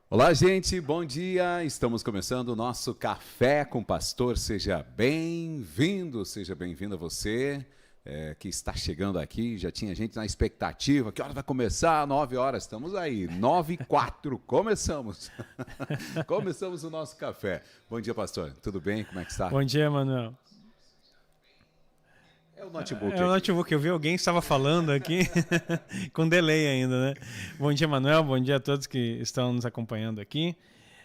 Olá, gente, bom dia. Estamos começando o nosso Café com o Pastor. Seja bem-vindo, seja bem-vinda você que está chegando aqui. Já tinha gente na expectativa. Que hora vai começar? 9 horas. Estamos aí, 9h04. Começamos. Começamos o nosso café. Bom dia, pastor. Tudo bem? Como é que está? Bom dia, Manuel. É o notebook. É o notebook. Eu vi alguém que estava falando aqui com delay ainda, né? Bom dia, Manuel. Bom dia a todos que estão nos acompanhando aqui.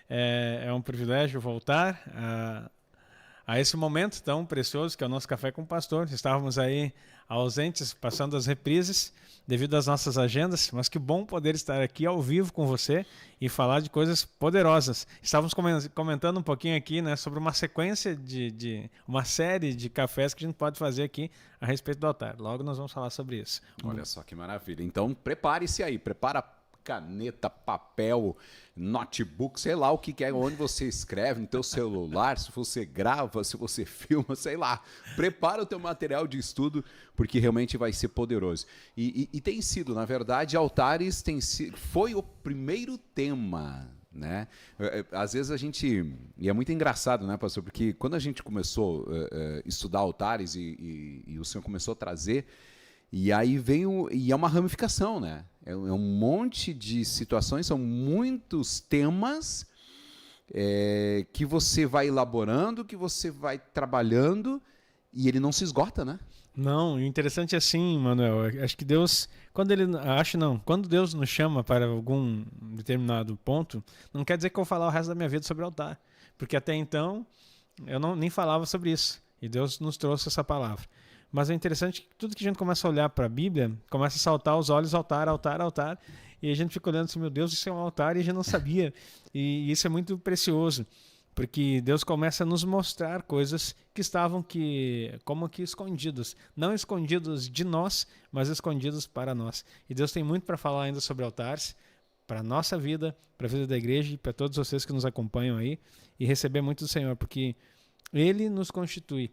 É um privilégio voltar a esse momento tão precioso que é o nosso Café com o Pastor. Estávamos aí ausentes, passando as reprises devido às nossas agendas, mas que bom poder estar aqui ao vivo com você e falar de coisas poderosas. Estávamos comentando um pouquinho aqui, né, sobre uma sequência de uma série de cafés que a gente pode fazer aqui a respeito do altar. Logo nós vamos falar sobre isso. Olha só que maravilha. Então prepare-se aí, prepara caneta, papel, notebook, sei lá o que é, onde você escreve, no teu celular, se você grava, se você filma, sei lá. Prepara o teu material de estudo, porque realmente vai ser poderoso. E tem sido, na verdade, altares foi o primeiro tema, né? Às vezes a gente, e é muito engraçado, né, pastor, porque quando a gente começou a estudar altares e o Senhor começou a trazer, e aí e é uma ramificação, né? É um monte de situações, são muitos temas que você vai elaborando, que você vai trabalhando e ele não se esgota, né? Não, o interessante é assim, Manuel, acho que Deus, quando Deus nos chama para algum determinado ponto, não quer dizer que eu vou falar o resto da minha vida sobre altar, porque até então eu nem falava sobre isso, e Deus nos trouxe essa palavra. Mas é interessante que tudo que a gente começa a olhar para a Bíblia, começa a saltar aos olhos altar, altar, altar, e a gente fica olhando assim, meu Deus, isso é um altar, e a gente não sabia. E isso é muito precioso, porque Deus começa a nos mostrar coisas que estavam como que escondidos. Não escondidos de nós, mas escondidos para nós. E Deus tem muito para falar ainda sobre altares, para a nossa vida, para a vida da igreja e para todos vocês que nos acompanham aí, e receber muito do Senhor, porque Ele nos constitui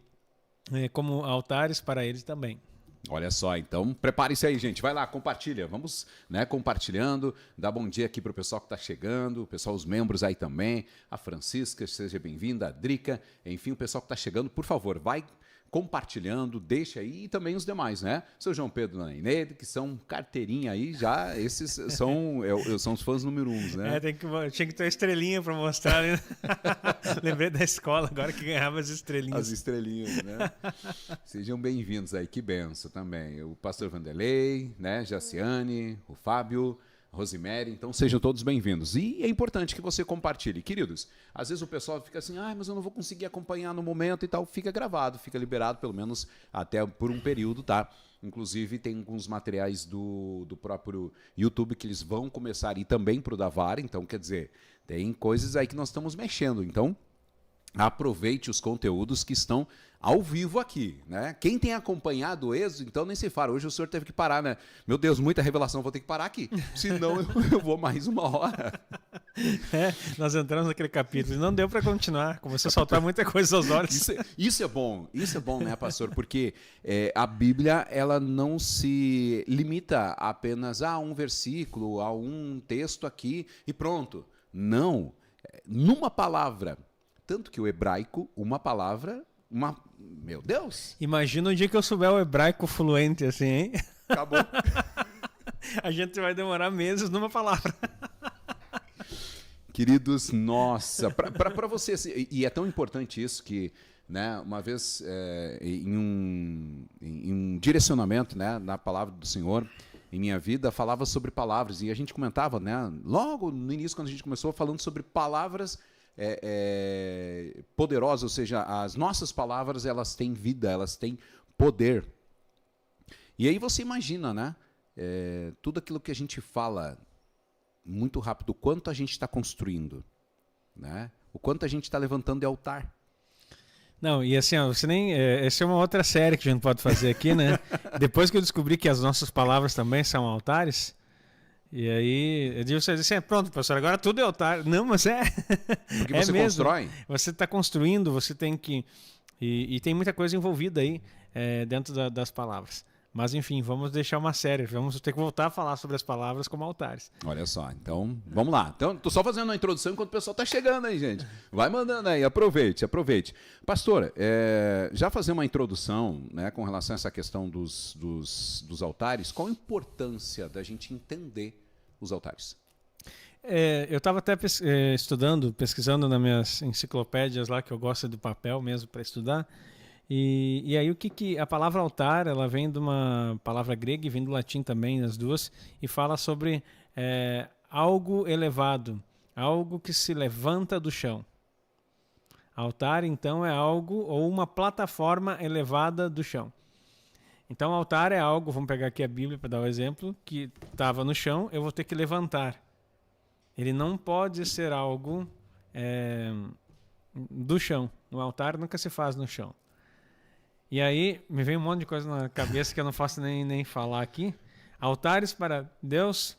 como altares para Ele também. Olha só, então prepare-se aí, gente. Vai lá, compartilha. Vamos, né, compartilhando. Dá bom dia aqui para o pessoal que está chegando, o pessoal, os membros aí também. A Francisca, seja bem-vinda. A Drica, enfim, o pessoal que está chegando, por favor, vai compartilhando, deixa aí, e também os demais, né? Seu João Pedro Nainede, que são carteirinha aí, já esses são os fãs número 1, né? Tinha que ter uma estrelinha para mostrar, né? Lembrei da escola, agora que ganhava as estrelinhas. As estrelinhas, né? Sejam bem-vindos aí, que benção também. O pastor Vanderlei, né? Jaciane, o Fábio, Rosemary, então sejam todos bem-vindos. E é importante que você compartilhe. Queridos, às vezes o pessoal fica assim, mas eu não vou conseguir acompanhar no momento e tal. Fica gravado, fica liberado, pelo menos até por um período, tá? Inclusive tem alguns materiais do próprio YouTube que eles vão começar a ir também para o Davara. Então, quer dizer, tem coisas aí que nós estamos mexendo. Então, aproveite os conteúdos que estão ao vivo aqui, né? Quem tem acompanhado o Êxodo, então nem se fala. Hoje o senhor teve que parar, né? Meu Deus, muita revelação, vou ter que parar aqui. Senão eu vou mais uma hora. Nós entramos naquele capítulo e não deu para continuar. Começou a soltar muita coisa aos olhos. Isso é bom, né, pastor? Porque a Bíblia, ela não se limita apenas a um versículo, a um texto aqui e pronto. Não. Numa palavra. Tanto que o hebraico, uma palavra, meu Deus! Imagina o dia que eu souber o hebraico fluente assim, hein? Acabou. A gente vai demorar meses numa palavra. Queridos, nossa, para você, e é tão importante isso que, né, uma vez em um direcionamento, né, na palavra do Senhor, em minha vida, falava sobre palavras, e a gente comentava, né, logo no início, quando a gente começou, falando sobre palavras poderosas, ou seja, as nossas palavras, elas têm vida, elas têm poder. E aí você imagina, né, tudo aquilo que a gente fala muito rápido, o quanto a gente está construindo, né, o quanto a gente está levantando de altar. Não, e assim, você nem. Essa é uma outra série que a gente pode fazer aqui, né? Depois que eu descobri que as nossas palavras também são altares. E aí, você diz assim, pronto, pastor, agora tudo é altar. Não, mas Porque você mesmo. constrói. Você está construindo, você tem que... E tem muita coisa envolvida aí dentro das palavras. Mas, enfim, vamos deixar uma série. Vamos ter que voltar a falar sobre as palavras como altares. Olha só, então vamos lá. Então, tô só fazendo uma introdução enquanto o pessoal tá chegando aí, gente. Vai mandando aí, aproveite. Pastor, já fazer uma introdução, né, com relação a essa questão dos altares, qual a importância da gente entender os altares? Eu estava até pesquisando nas minhas enciclopédias lá, que eu gosto do papel mesmo para estudar. E aí a palavra altar, ela vem de uma palavra grega e vem do latim também, as duas, e fala sobre algo elevado, algo que se levanta do chão. Altar, então, é algo ou uma plataforma elevada do chão. Então, altar é algo, vamos pegar aqui a Bíblia para dar um exemplo, que estava no chão, eu vou ter que levantar. Ele não pode ser algo do chão. No altar nunca se faz no chão. E aí, me vem um monte de coisa na cabeça que eu não posso nem falar aqui. Altares para Deus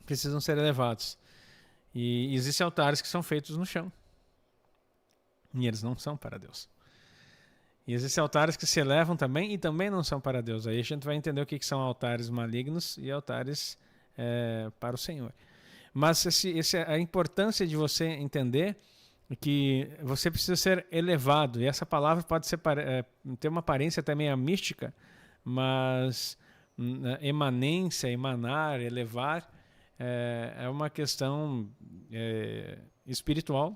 precisam ser elevados. E existem altares que são feitos no chão. E eles não são para Deus. E existem altares que se elevam também e também não são para Deus. Aí a gente vai entender o que são altares malignos e altares para o Senhor. Mas a importância de você entender que você precisa ser elevado. E essa palavra pode ser, ter uma aparência também mística, mas emanência, emanar, elevar, é uma questão espiritual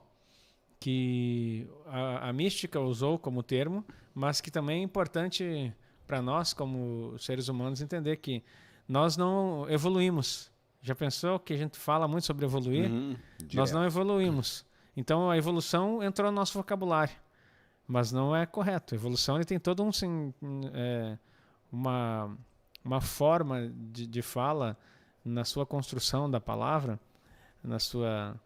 que a mística usou como termo, mas que também é importante para nós, como seres humanos, entender que nós não evoluímos. Já pensou que a gente fala muito sobre evoluir? Nós não evoluímos. Então, a evolução entrou no nosso vocabulário, mas não é correto. A evolução ele tem todo uma forma de fala na sua construção da palavra, na sua...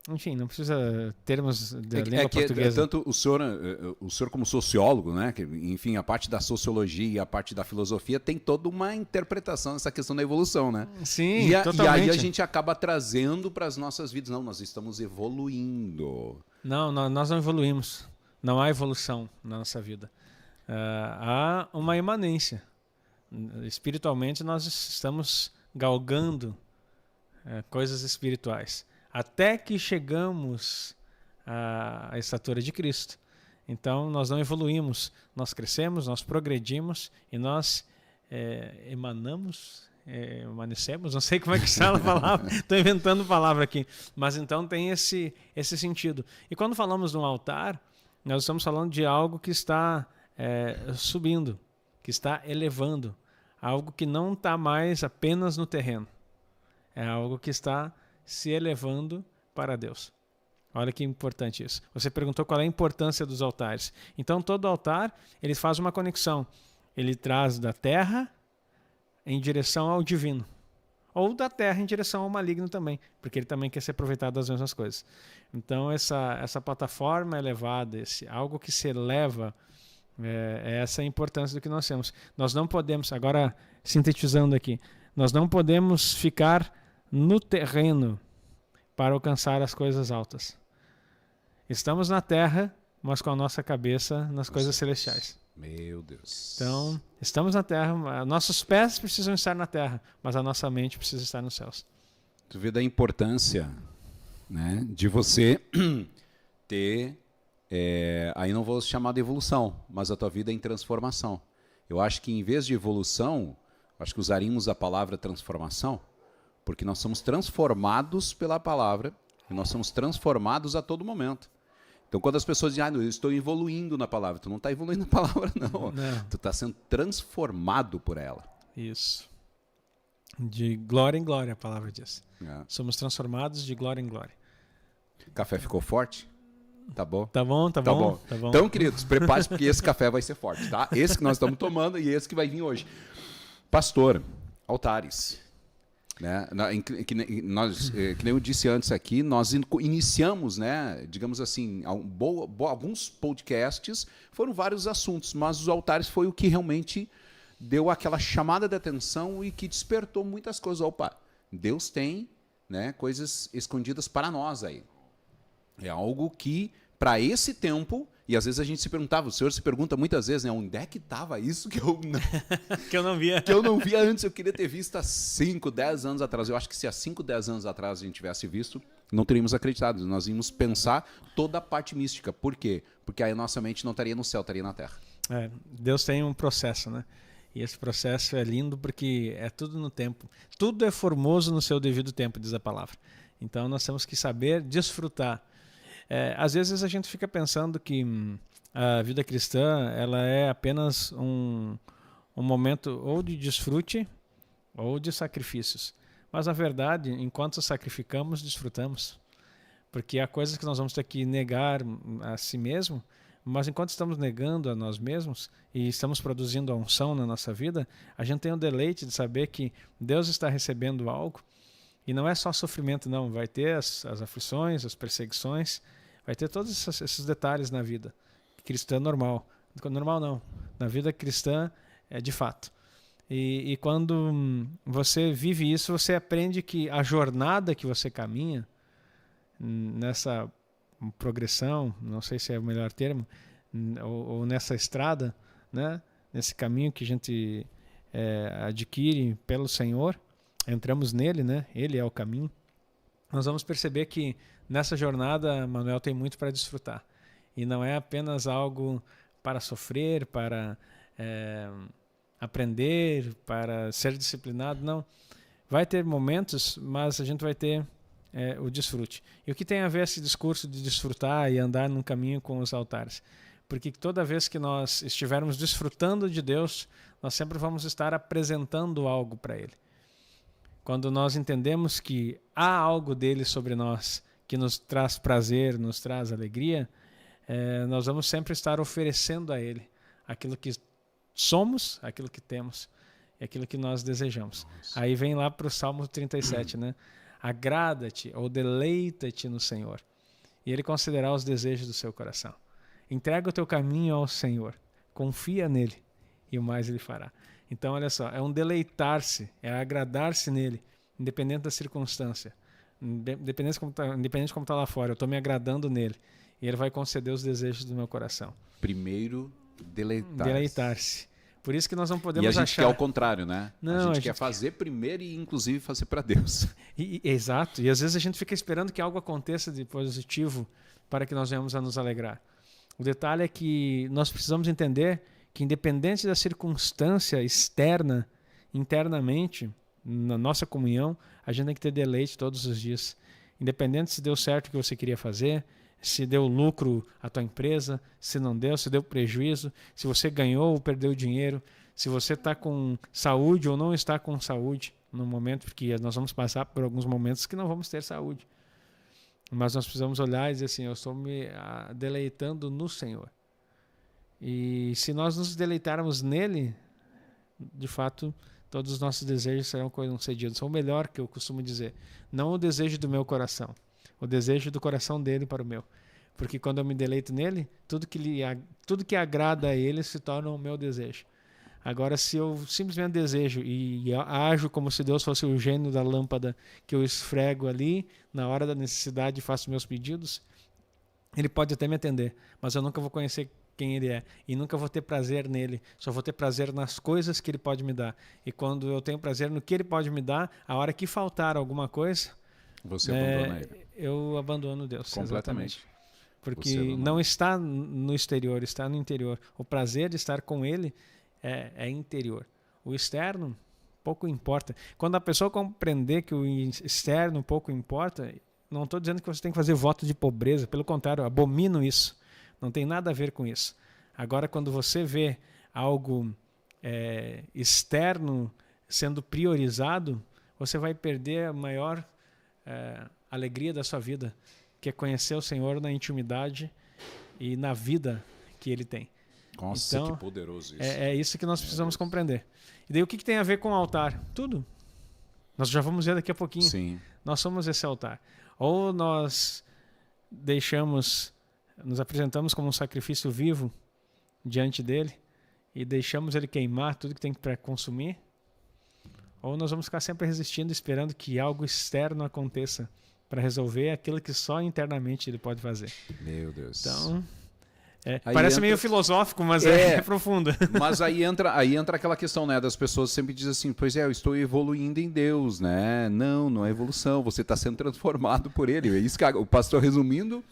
enfim, não precisa termos da língua portuguesa. Tanto o senhor como sociólogo, né? Que, enfim, a parte da sociologia e a parte da filosofia tem toda uma interpretação dessa questão da evolução, né? Sim, totalmente. E aí a gente acaba trazendo para as nossas vidas. Não, nós estamos evoluindo. Não, nós não evoluímos. Não há evolução na nossa vida. Há uma imanência. Espiritualmente, nós estamos galgando coisas espirituais. Até que chegamos à estatura de Cristo. Então, nós não evoluímos, nós crescemos, nós progredimos e nós emanecemos, não sei como é que se fala a palavra, estou inventando palavra aqui, mas então tem esse sentido. E quando falamos de um altar, nós estamos falando de algo que está subindo, que está elevando, algo que não está mais apenas no terreno, é algo que está se elevando para Deus. Olha que importante isso. Você perguntou qual é a importância dos altares. Então, todo altar, ele faz uma conexão. Ele traz da terra em direção ao divino. Ou da terra em direção ao maligno também, porque ele também quer se aproveitar das mesmas coisas. Então, essa plataforma elevada, algo que se eleva, é essa a importância do que nós temos. Nós não podemos, agora sintetizando aqui, nós não podemos ficar no terreno para alcançar as coisas altas. Estamos na terra, mas com a nossa cabeça nas coisas celestiais. Meu Deus. Então, estamos na terra, nossos pés precisam estar na terra, mas a nossa mente precisa estar nos céus. Tu vê da importância, né, de você ter, aí não vou chamar de evolução, mas a tua vida em transformação. Eu acho que em vez de evolução, acho que usaríamos a palavra transformação, porque nós somos transformados pela palavra e nós somos transformados a todo momento. Então, quando as pessoas dizem, eu estou evoluindo na palavra, tu não está evoluindo na palavra, não. Tu está sendo transformado por ela. Isso. De glória em glória, a palavra diz. Somos transformados de glória em glória. Café ficou forte? Tá bom? Tá bom. Então, queridos, prepare-se porque esse café vai ser forte, tá? Esse que nós estamos tomando e esse que vai vir hoje. Pastor, altares. Né? Que nem eu disse antes aqui, nós iniciamos, né, digamos assim, alguns podcasts, foram vários assuntos, mas os altares foi o que realmente deu aquela chamada de atenção e que despertou muitas coisas. Opa, Deus tem, né, coisas escondidas para nós aí. É algo que, para esse tempo, E às vezes a gente se perguntava, o senhor se pergunta muitas vezes, né? Onde é que estava isso que eu Que eu não via. que eu não via antes? Eu queria ter visto há 5, 10 anos atrás. Eu acho que se há 5, 10 anos atrás a gente tivesse visto, não teríamos acreditado. Nós íamos pensar toda a parte mística. Por quê? Porque aí a nossa mente não estaria no céu, estaria na terra. Deus tem um processo, né? E esse processo é lindo porque é tudo no tempo. Tudo é formoso no seu devido tempo, diz a palavra. Então nós temos que saber desfrutar. Às vezes a gente fica pensando que a vida cristã ela é apenas um momento ou de desfrute ou de sacrifícios. Mas na verdade, enquanto sacrificamos, desfrutamos. Porque há coisas que nós vamos ter que negar a si mesmo, mas enquanto estamos negando a nós mesmos e estamos produzindo a unção na nossa vida, a gente tem o deleite de saber que Deus está recebendo algo. E não é só sofrimento, não. Vai ter as aflições, as perseguições, vai ter todos esses detalhes na vida. Cristã normal. Normal não. Na vida cristã é de fato. E quando você vive isso, você aprende que a jornada que você caminha nessa progressão, não sei se é o melhor termo, ou nessa estrada, né? Nesse caminho que a gente adquire pelo Senhor, entramos nele, né? Ele é o caminho. Nós vamos perceber que nessa jornada, Manuel, tem muito para desfrutar. E não é apenas algo para sofrer, para aprender, para ser disciplinado, não. Vai ter momentos, mas a gente vai ter o desfrute. E o que tem a ver esse discurso de desfrutar e andar num caminho com os altares? Porque toda vez que nós estivermos desfrutando de Deus, nós sempre vamos estar apresentando algo para Ele. Quando nós entendemos que há algo dele sobre nós que nos traz prazer, nos traz alegria, nós vamos sempre estar oferecendo a Ele aquilo que somos, aquilo que temos e aquilo que nós desejamos. Nossa. Aí vem lá para o Salmo 37, né? Agrada-te ou deleita-te no Senhor, e Ele considerará os desejos do seu coração. Entrega o teu caminho ao Senhor, confia nele e o mais Ele fará. Então, olha só, é um deleitar-se, é agradar-se nele, independente da circunstância, independente de como está lá fora, eu estou me agradando nele, e Ele vai conceder os desejos do meu coração. Primeiro, deleitar-se. Deleitar-se. Por isso que nós não podemos achar... E a gente achar... quer ao contrário, né? Não, a gente quer fazer primeiro e, inclusive, fazer para Deus. Exato. E às vezes a gente fica esperando que algo aconteça de positivo para que nós venhamos a nos alegrar. O detalhe é que nós precisamos entender que, independente da circunstância externa, internamente, na nossa comunhão, a gente tem que ter deleite todos os dias. Independente se deu certo o que você queria fazer, se deu lucro à tua empresa, se não deu, se deu prejuízo, se você ganhou ou perdeu dinheiro, se você está com saúde ou não está com saúde no momento, porque nós vamos passar por alguns momentos que não vamos ter saúde. Mas nós precisamos olhar e dizer assim, eu estou me deleitando no Senhor. E se nós nos deleitarmos nele, de fato, todos os nossos desejos serão concedidos. Ou melhor, que eu costumo dizer, não o desejo do meu coração, o desejo do coração dele para o meu. Porque quando eu me deleito nele, tudo que agrada a ele se torna o meu desejo. Agora, se eu simplesmente desejo e ajo como se Deus fosse o gênio da lâmpada que eu esfrego ali, na hora da necessidade faço meus pedidos, Ele pode até me atender, mas eu nunca vou conhecer quem Ele é e nunca vou ter prazer nele, só vou ter prazer nas coisas que Ele pode me dar. E quando eu tenho prazer no que Ele pode me dar, a hora que faltar alguma coisa, você abandona Ele. Eu abandono Deus. Completamente. Exatamente. Porque não está no exterior, está no interior. O prazer de estar com Ele é interior. O externo pouco importa. Quando a pessoa compreender que o externo pouco importa, não estou dizendo que você tem que fazer voto de pobreza, pelo contrário, eu abomino isso. Não tem nada a ver com isso. Agora, quando você vê algo externo sendo priorizado, você vai perder a maior alegria da sua vida, que é conhecer o Senhor na intimidade e na vida que Ele tem. Nossa, então, que poderoso isso. É isso que nós precisamos compreender. E daí o que tem a ver com o altar? Tudo. Nós já vamos ver daqui a pouquinho. Sim. Nós somos esse altar. Ou nós nos apresentamos como um sacrifício vivo diante dele e deixamos ele queimar tudo que tem para consumir, ou nós vamos ficar sempre resistindo, esperando que algo externo aconteça para resolver aquilo que só internamente ele pode fazer. Meu Deus. Então, Parece meio filosófico, mas é profundo. Mas aí entra aquela questão, né, das pessoas sempre dizem assim, pois eu estou evoluindo em Deus, né? Não é evolução, você está sendo transformado por Ele. É isso que o pastor, resumindo,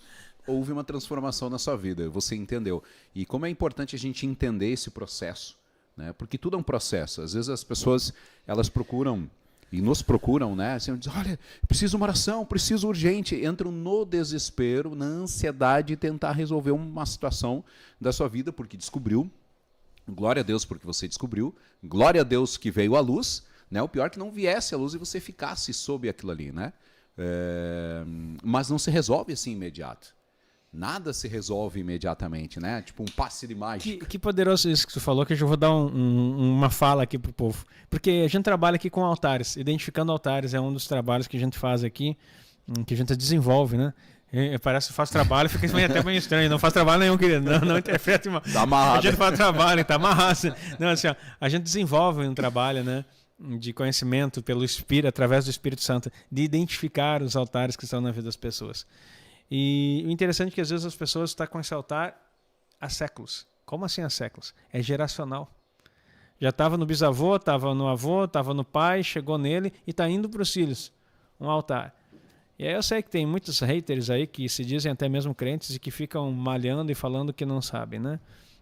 houve uma transformação na sua vida, você entendeu. E como é importante a gente entender esse processo, né? Porque tudo é um processo. Às vezes as pessoas, elas procuram... E nos procuram, né? Assim, dizem, olha, preciso de uma oração, preciso urgente. Entram no desespero, na ansiedade de tentar resolver uma situação da sua vida, porque descobriu. Glória a Deus porque você descobriu. Glória a Deus que veio à luz. Né? O pior é que não viesse à luz e você ficasse sob aquilo ali. Né? Mas não se resolve assim imediato. Nada se resolve imediatamente, né? Tipo um passe de mágica. Que poderoso isso que tu falou, que eu já vou dar uma fala aqui pro povo. Porque a gente trabalha aqui com altares, identificando altares é um dos trabalhos que a gente faz aqui, que a gente desenvolve, né? Parece que faz trabalho, fica até meio estranho. Não faz trabalho nenhum, querido. Não interprete mal. Tá amarrado. A gente faz trabalho, tá amarrado. Não, assim, ó, a gente desenvolve um trabalho, né? De conhecimento pelo Espírito, através do Espírito Santo, de identificar os altares que estão na vida das pessoas. E o interessante é que às vezes as pessoas estão com esse altar há séculos. Como assim há séculos? É geracional. Já estava no bisavô, estava no avô, estava no pai, chegou nele e está indo para os filhos. Um altar. E aí eu sei que tem muitos haters aí que se dizem até mesmo crentes e que ficam malhando e falando que não sabem, né?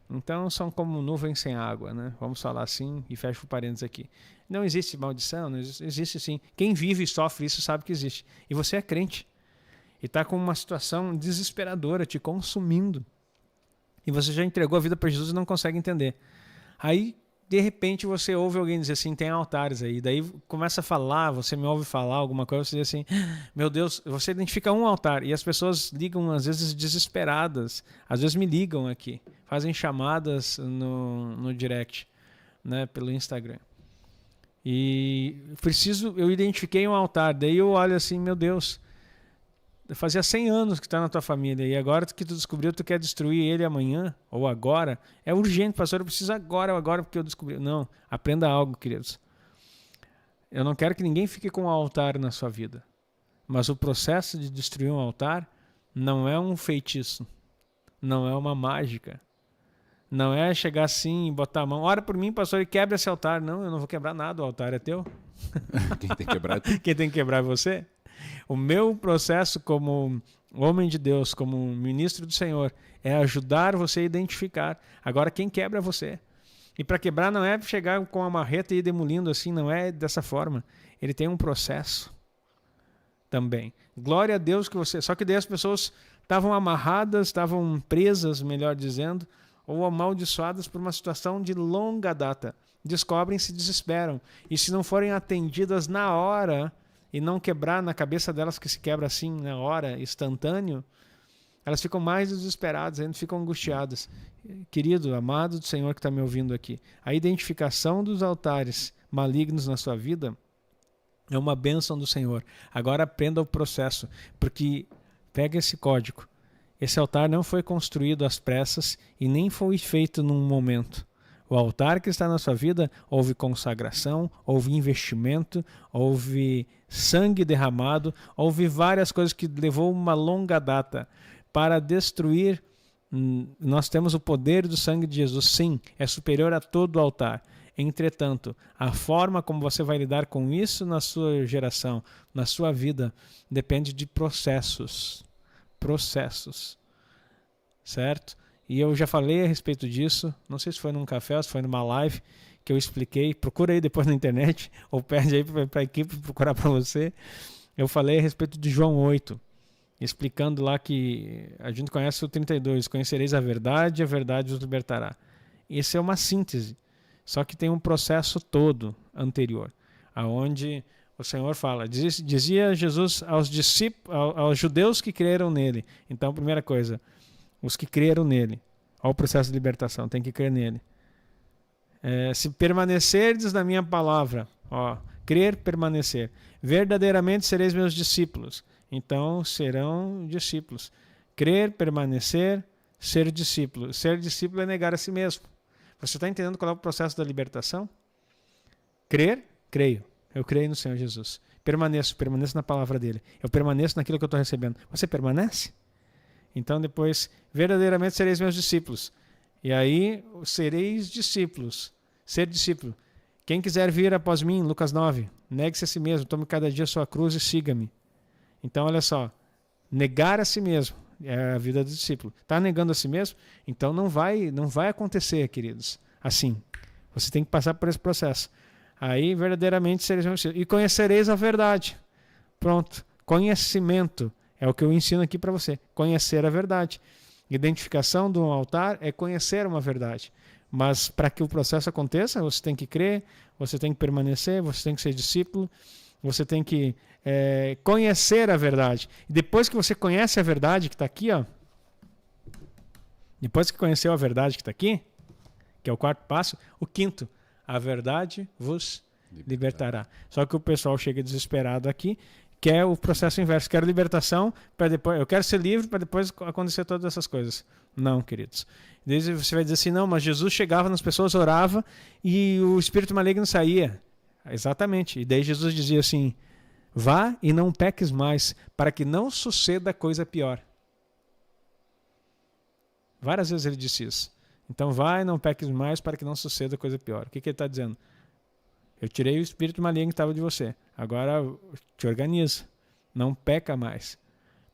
Então são como nuvens sem água, né? Vamos falar assim e fecho o parênteses aqui. Não existe maldição, não existe sim. Quem vive e sofre isso sabe que existe. E você é crente. E está com uma situação desesperadora, te consumindo. E você já entregou a vida para Jesus e não consegue entender. Aí, de repente, você ouve alguém dizer assim, tem altares aí. Daí começa a falar, você me ouve falar alguma coisa, você diz assim, meu Deus, você identifica um altar. E as pessoas ligam, às vezes, desesperadas. Às vezes me ligam aqui, fazem chamadas no direct, né, pelo Instagram. E eu identifiquei um altar. Daí eu olho assim, meu Deus, fazia 100 anos que está na tua família e agora que tu descobriu, tu quer destruir ele amanhã ou agora. É urgente, pastor, eu preciso agora porque eu descobri. Não, aprenda algo, queridos. Eu não quero que ninguém fique com um altar na sua vida. Mas o processo de destruir um altar não é um feitiço. Não é uma mágica. Não é chegar assim e botar a mão. Ora por mim, pastor, e quebra esse altar. Não, eu não vou quebrar nada, o altar é teu. Quem tem que quebrar é tu. Quem tem que quebrar é você. O meu processo como homem de Deus, como ministro do Senhor, é ajudar você a identificar. Agora, quem quebra é você. E para quebrar não é chegar com a marreta e ir demolindo assim, não é dessa forma. Ele tem um processo também. Glória a Deus que você... Só que daí as pessoas estavam amarradas, estavam presas, melhor dizendo, ou amaldiçoadas por uma situação de longa data. Descobrem e se desesperam. E se não forem atendidas na hora... e não quebrar na cabeça delas, que se quebra assim na hora, instantâneo, elas ficam mais desesperadas, ainda ficam angustiadas. Querido, amado do Senhor que está me ouvindo aqui, a identificação dos altares malignos na sua vida é uma bênção do Senhor. Agora aprenda o processo, porque pega esse código. Esse altar não foi construído às pressas e nem foi feito num momento. O altar que está na sua vida, houve consagração, houve investimento, houve sangue derramado, houve várias coisas que levou uma longa data para destruir. Nós temos o poder do sangue de Jesus, sim, é superior a todo altar. Entretanto, a forma como você vai lidar com isso na sua geração, na sua vida, depende de processos. Processos. Certo? E eu já falei a respeito disso, não sei se foi num café ou se foi numa live que eu expliquei, procura aí depois na internet, ou pede aí para a equipe procurar para você. Eu falei a respeito de João 8, explicando lá que a gente conhece o 32, conhecereis a verdade os libertará. Isso é uma síntese, só que tem um processo todo anterior, aonde o Senhor fala, dizia Jesus aos discípulos, aos judeus que creram nele. Então, primeira coisa, os que creram nele. Olha o processo de libertação, tem que crer nele. Se permanecerdes na minha palavra, crer, permanecer, verdadeiramente sereis meus discípulos. Então serão discípulos. Crer, permanecer, ser discípulo. Ser discípulo é negar a si mesmo. Você está entendendo qual é o processo da libertação? Crer, creio. Eu creio no Senhor Jesus. Permaneço na palavra dele. Eu permaneço naquilo que eu estou recebendo. Você permanece? Então depois, verdadeiramente sereis meus discípulos. E aí, sereis discípulos. Ser discípulo. Quem quiser vir após mim, Lucas 9, negue-se a si mesmo, tome cada dia a sua cruz e siga-me. Então, olha só, negar a si mesmo é a vida do discípulo. Está negando a si mesmo? Então não vai acontecer, queridos. Assim, você tem que passar por esse processo. Aí, verdadeiramente, sereis meus discípulos. E conhecereis a verdade. Pronto. Conhecimento é o que eu ensino aqui para você. Conhecer a verdade. Identificação de um altar é conhecer uma verdade. Mas para que o processo aconteça, você tem que crer, você tem que permanecer, você tem que ser discípulo, você tem que conhecer a verdade. E depois que você conhece a verdade que está aqui, ó, depois que conheceu a verdade que está aqui, que é o quarto passo, o quinto, a verdade vos libertará. Só que o pessoal chega desesperado aqui, quer o processo inverso, quer libertação, para depois, eu quero ser livre para depois acontecer todas essas coisas. Não, queridos. Daí você vai dizer assim, não, mas Jesus chegava nas pessoas, orava e o espírito maligno saía. Exatamente. E daí Jesus dizia assim, vá e não peques mais, para que não suceda coisa pior. Várias vezes ele disse isso. Então vá e não peques mais, para que não suceda coisa pior. O que ele está dizendo? Eu tirei o espírito maligno que estava de você. Agora te organiza. Não peca mais.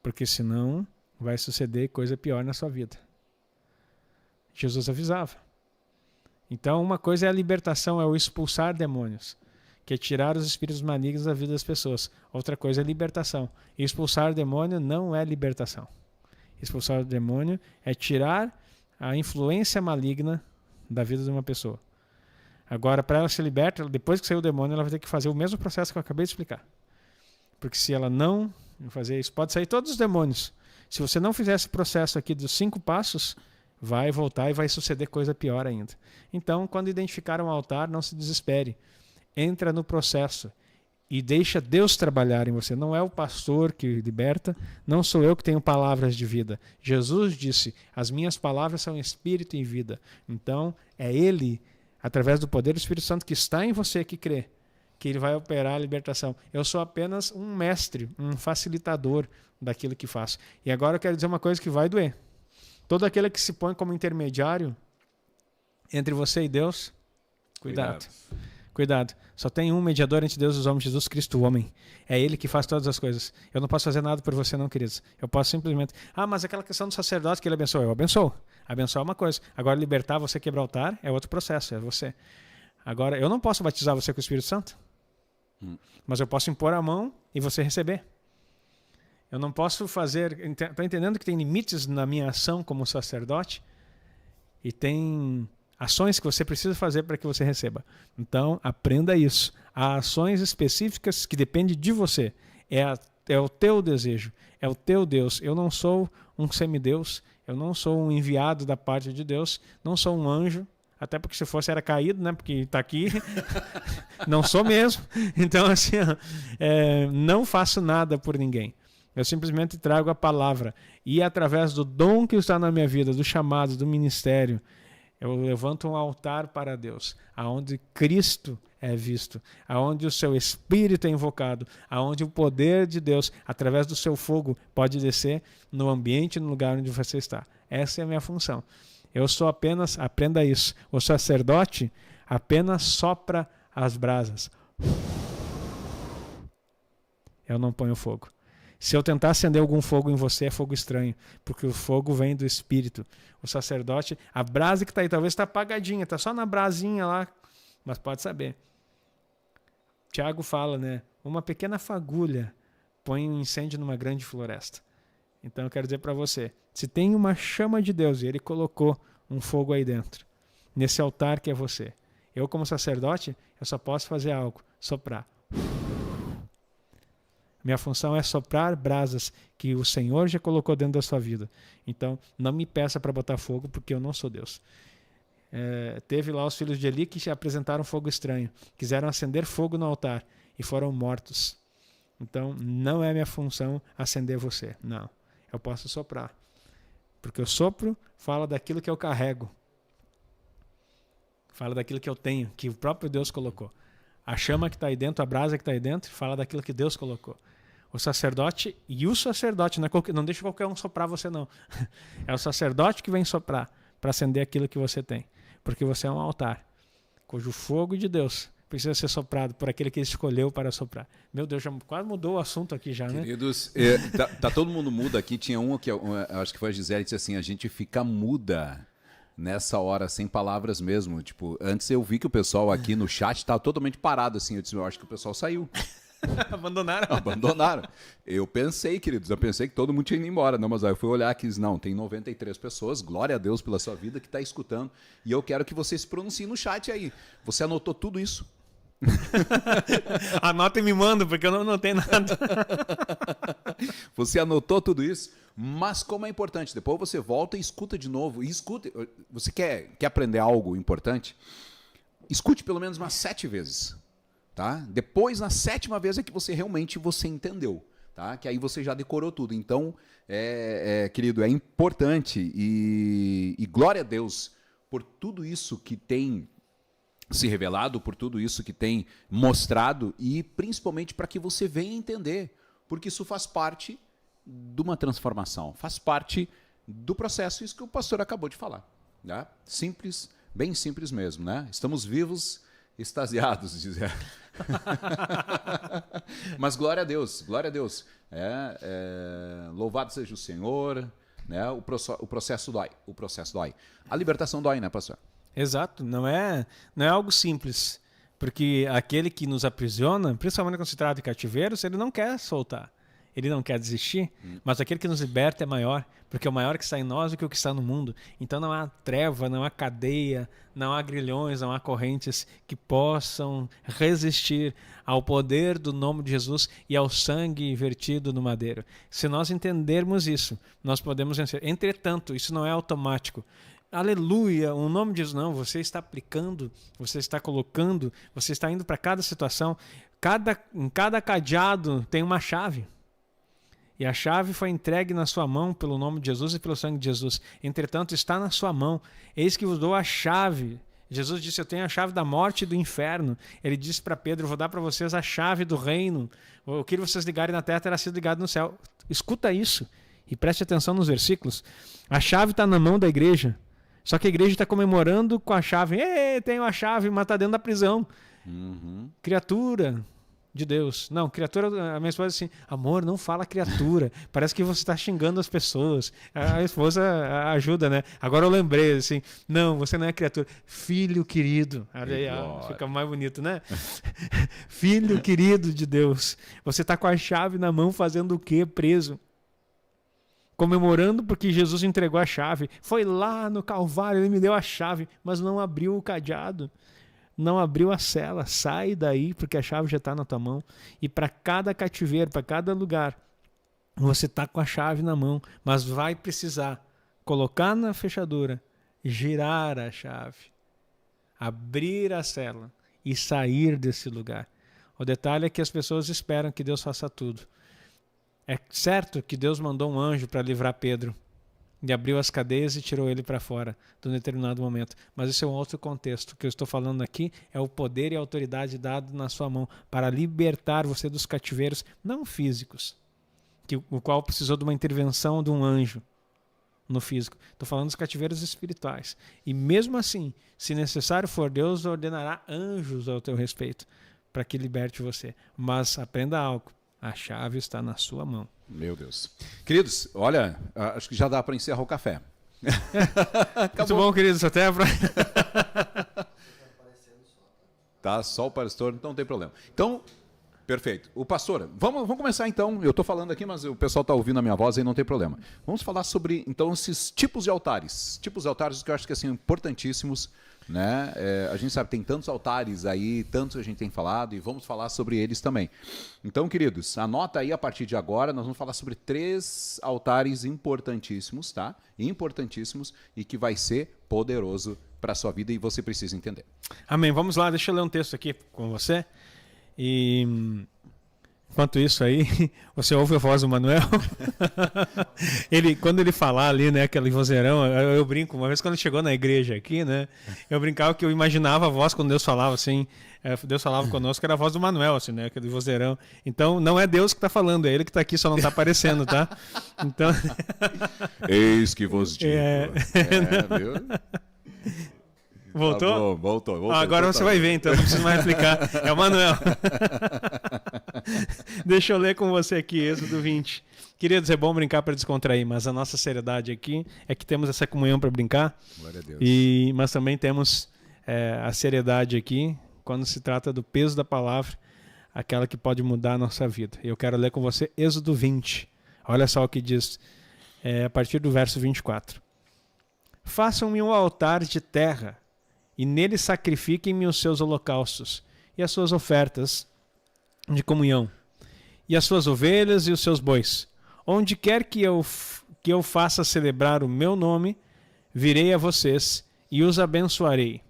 Porque senão vai suceder coisa pior na sua vida. Jesus avisava. Então, uma coisa é a libertação, é o expulsar demônios, que é tirar os espíritos malignos da vida das pessoas. Outra coisa é libertação. E expulsar demônio não é libertação. Expulsar o demônio é tirar a influência maligna da vida de uma pessoa. Agora, para ela ser liberta, depois que sair o demônio, ela vai ter que fazer o mesmo processo que eu acabei de explicar. Porque se ela não fazer isso, pode sair todos os demônios. Se você não fizer esse processo aqui dos 5 passos, vai voltar e vai suceder coisa pior ainda. Então, quando identificar um altar, não se desespere. Entra no processo e deixa Deus trabalhar em você. Não é o pastor que liberta, não sou eu que tenho palavras de vida. Jesus disse, as minhas palavras são espírito e vida. Então, é Ele, através do poder do Espírito Santo que está em você, que crê, que Ele vai operar a libertação. Eu sou apenas um mestre, um facilitador daquilo que faço. E agora eu quero dizer uma coisa que vai doer. Todo aquele que se põe como intermediário entre você e Deus, cuidado. Só tem um mediador entre Deus e os homens, Jesus Cristo, o homem. É Ele que faz todas as coisas. Eu não posso fazer nada por você não, queridos. Eu posso simplesmente... mas aquela questão do sacerdote que ele abençoa, eu abençoo. Abençoar é uma coisa. Agora, libertar você, quebrar o altar, é outro processo, é você. Agora, eu não posso batizar você com o Espírito Santo, mas eu posso impor a mão e você receber. Eu não posso fazer... Está entendendo que tem limites na minha ação como sacerdote? E tem ações que você precisa fazer para que você receba. Então, aprenda isso. Há ações específicas que dependem de você. É o teu desejo. É o teu Deus. Eu não sou um semideus. Eu não sou um enviado da parte de Deus. Não sou um anjo. Até porque se fosse era caído, né? Porque está aqui. Não sou mesmo. Então, assim, não faço nada por ninguém. Eu simplesmente trago a palavra. E através do dom que está na minha vida, do chamado, do ministério, eu levanto um altar para Deus, aonde Cristo é visto, aonde o seu Espírito é invocado, aonde o poder de Deus, através do seu fogo, pode descer no ambiente, no lugar onde você está. Essa é a minha função. Eu sou apenas, aprenda isso, o sacerdote apenas sopra as brasas. Eu não ponho fogo. Se eu tentar acender algum fogo em você, é fogo estranho, porque o fogo vem do Espírito. O sacerdote, a brasa que está aí, talvez está apagadinha, está só na brasinha lá, mas pode saber. Tiago fala, né? Uma pequena fagulha põe um incêndio numa grande floresta. Então eu quero dizer para você, se tem uma chama de Deus e Ele colocou um fogo aí dentro, nesse altar que é você, eu como sacerdote, eu só posso fazer algo, soprar. Minha função é soprar brasas que o Senhor já colocou dentro da sua vida. Então, não me peça para botar fogo, porque eu não sou Deus. Teve lá os filhos de Eli que apresentaram fogo estranho. Quiseram acender fogo no altar e foram mortos. Então, não é minha função acender você. Não. Eu posso soprar. Porque o sopro fala daquilo que eu carrego. Fala daquilo que eu tenho, que o próprio Deus colocou. A chama que está aí dentro, a brasa que está aí dentro, fala daquilo que Deus colocou. O sacerdote e o sacerdote, não deixa qualquer um soprar você não. É o sacerdote que vem soprar para acender aquilo que você tem. Porque você é um altar, cujo fogo de Deus precisa ser soprado por aquele que ele escolheu para soprar. Meu Deus, já quase mudou o assunto aqui já, né? Queridos, tá todo mundo mudo aqui. Tinha um que acho que foi a Gisele, que disse assim, a gente fica muda nessa hora, sem palavras mesmo. Tipo, antes eu vi que o pessoal aqui no chat estava totalmente parado, assim. Eu disse, eu acho que o pessoal saiu. Abandonaram? Abandonaram. Eu pensei, queridos, que todo mundo tinha ido embora. Não, mas aí eu fui olhar aqui, não, tem 93 pessoas, glória a Deus pela sua vida que está escutando. E eu quero que você se pronuncie no chat aí. Você anotou tudo isso? Anota e me manda, porque eu não anotei nada. Você anotou tudo isso? Mas como é importante, depois você volta e escuta de novo. E escuta. Você quer aprender algo importante? Escute pelo menos umas 7 vezes. Tá? Depois, na 7ª vez, é que você realmente entendeu. Tá? Que aí você já decorou tudo. Então, querido, é importante e glória a Deus por tudo isso que tem se revelado, por tudo isso que tem mostrado e principalmente para que você venha entender, porque isso faz parte de uma transformação, faz parte do processo, isso que o pastor acabou de falar. Né? Simples, bem simples mesmo. Né? Estamos vivos, extasiados, dizer. Mas glória a Deus, glória a Deus. Louvado seja o Senhor. Né? O processo dói, o processo dói. A libertação dói, né, pastor? Exato, não é algo simples, porque aquele que nos aprisiona, principalmente quando se trata de cativeiros, ele não quer soltar, ele não quer desistir, mas aquele que nos liberta é maior, porque é o maior que está em nós do que o que está no mundo. Então não há treva, não há cadeia, não há grilhões, não há correntes que possam resistir ao poder do nome de Jesus e ao sangue vertido no madeiro. Se nós entendermos isso, nós podemos vencer. Entretanto, isso não é automático. Aleluia, o nome de Jesus, não, você está aplicando, você está colocando, você está indo para cada situação, em cada cadeado tem uma chave, e a chave foi entregue na sua mão pelo nome de Jesus e pelo sangue de Jesus, entretanto está na sua mão, eis que vos dou a chave. Jesus disse, eu tenho a chave da morte e do inferno. Ele disse para Pedro, vou dar para vocês a chave do reino, o que vocês ligarem na terra terá sido ligado no céu. Escuta isso e preste atenção nos versículos. A chave está na mão da igreja. Só que a igreja está comemorando com a chave. Tenho a chave, mas está dentro da prisão. Criatura de Deus. Não, criatura, a minha esposa assim, amor, não fala criatura. Parece que você está xingando as pessoas. A esposa ajuda, né? Agora eu lembrei, assim, não, você não é criatura. Filho querido. Aí, fica mais bonito, né? Filho querido de Deus. Você está com a chave na mão fazendo o quê? Preso. Comemorando porque Jesus entregou a chave. Foi lá no Calvário, ele me deu a chave, mas não abriu o cadeado, não abriu a cela. Sai daí, porque a chave já está na tua mão. E para cada cativeiro, para cada lugar, você está com a chave na mão, mas vai precisar colocar na fechadura, girar a chave, abrir a cela e sair desse lugar. O detalhe é que as pessoas esperam que Deus faça tudo. É certo que Deus mandou um anjo para livrar Pedro e abriu as cadeias e tirou ele para fora de um determinado momento. Mas isso é um outro contexto. O que eu estou falando aqui é o poder e a autoridade dado na sua mão para libertar você dos cativeiros não físicos, o qual precisou de uma intervenção de um anjo no físico. Estou falando dos cativeiros espirituais. E mesmo assim, se necessário for, Deus ordenará anjos ao teu respeito para que liberte você. Mas aprenda algo. A chave está na sua mão. Meu Deus. Queridos, olha, acho que já dá para encerrar o café. Muito bom, queridos. Até a próxima. Tá, só o pastor, então não tem problema. Então, perfeito. O pastor, vamos começar então. Eu estou falando aqui, mas o pessoal está ouvindo a minha voz e não tem problema. Vamos falar sobre, então, esses tipos de altares. Tipos de altares que eu acho que são importantíssimos. Né? A gente sabe que tem tantos altares aí, tantos a gente tem falado e vamos falar sobre eles também. Então, queridos, anota aí a partir de agora, nós vamos falar sobre 3 altares importantíssimos, tá? Importantíssimos e que vai ser poderoso para a sua vida e você precisa entender. Amém. Vamos lá, deixa eu ler um texto aqui com você. E Enquanto isso aí, você ouve a voz do Manuel. Quando ele falar ali, né, aquele vozeirão, eu brinco. Uma vez quando ele chegou na igreja aqui, né, eu brincava que eu imaginava a voz quando Deus falava assim, Deus falava conosco, era a voz do Manuel, assim, né, aquele vozeirão. Então, não é Deus que está falando, é ele que está aqui, só não está aparecendo, tá? Então... Eis que vos digo. Viu? Voltou? Tá bom, voltou. Agora você vai ver, então não preciso mais explicar. É o Manuel. Deixa eu ler com você aqui, Êxodo 20. Queridos, é bom brincar para descontrair, mas a nossa seriedade aqui é que temos essa comunhão para brincar. Glória a Deus. Mas também temos a seriedade aqui quando se trata do peso da palavra, aquela que pode mudar a nossa vida. Eu quero ler com você Êxodo 20. Olha só o que diz a partir do verso 24. Façam-me um altar de terra e nele sacrifiquem-me os seus holocaustos e as suas ofertas de comunhão, e as suas ovelhas e os seus bois. Onde quer que eu faça celebrar o meu nome, virei a vocês e os abençoarei.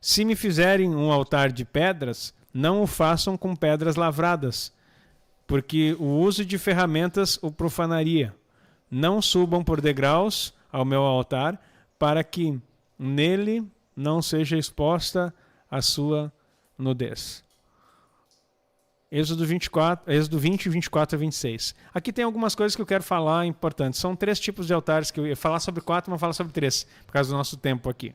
Se me fizerem um altar de pedras, não o façam com pedras lavradas, porque o uso de ferramentas o profanaria. Não subam por degraus ao meu altar, para que nele não seja exposta a sua nudez. Êxodo 20, 24 a 26. Aqui tem algumas coisas que eu quero falar importantes. São 3 tipos de altares, que eu ia falar sobre 4, mas vou falar sobre 3, por causa do nosso tempo aqui.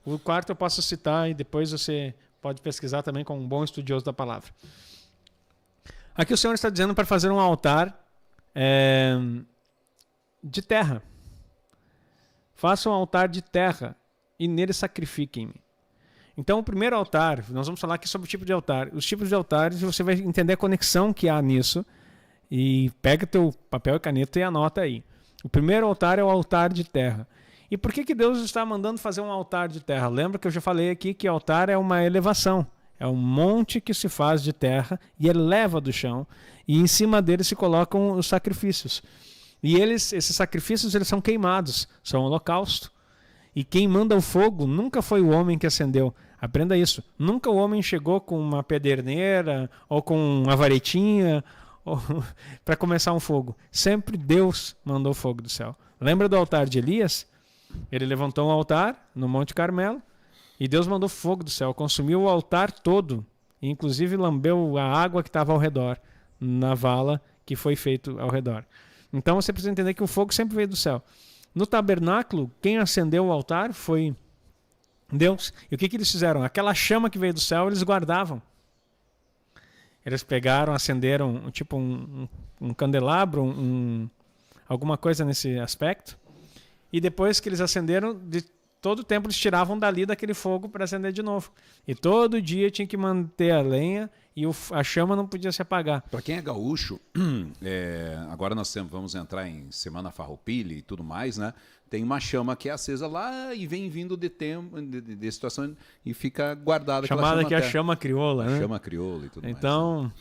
O 4 eu posso citar e depois você pode pesquisar também com um bom estudioso da palavra. Aqui o Senhor está dizendo para fazer um altar de terra. Faça um altar de terra e nele sacrifiquem-me. Então, o primeiro altar, nós vamos falar aqui sobre o tipo de altar. Os tipos de altares, você vai entender a conexão que há nisso. E pega teu papel e caneta e anota aí. O primeiro altar é o altar de terra. E por que Deus está mandando fazer um altar de terra? Lembra que eu já falei aqui que altar é uma elevação. É um monte que se faz de terra e eleva do chão. E em cima dele se colocam os sacrifícios. E esses sacrifícios eles são queimados, são holocausto. E quem manda o fogo nunca foi o homem que acendeu. Aprenda isso. Nunca o homem chegou com uma pederneira ou com uma varetinha para começar um fogo. Sempre Deus mandou fogo do céu. Lembra do altar de Elias? Ele levantou um altar no Monte Carmelo e Deus mandou fogo do céu. Consumiu o altar todo. E inclusive lambeu a água que estava ao redor, na vala que foi feito ao redor. Então você precisa entender que o fogo sempre veio do céu. No tabernáculo, quem acendeu o altar foi Deus. E o que eles fizeram? Aquela chama que veio do céu, eles guardavam. Eles pegaram, acenderam tipo um candelabro, alguma coisa nesse aspecto. E depois que eles acenderam, de todo o tempo eles tiravam dali daquele fogo para acender de novo. E todo dia tinha que manter a lenha e a chama não podia se apagar. Para quem é gaúcho, agora nós vamos entrar em Semana Farroupilha e tudo mais, né? Tem uma chama que é acesa lá e vem vindo de tempo, de situação e fica guardada. Chamada aqui a chama crioula, né? Chama crioula e tudo mais. Então,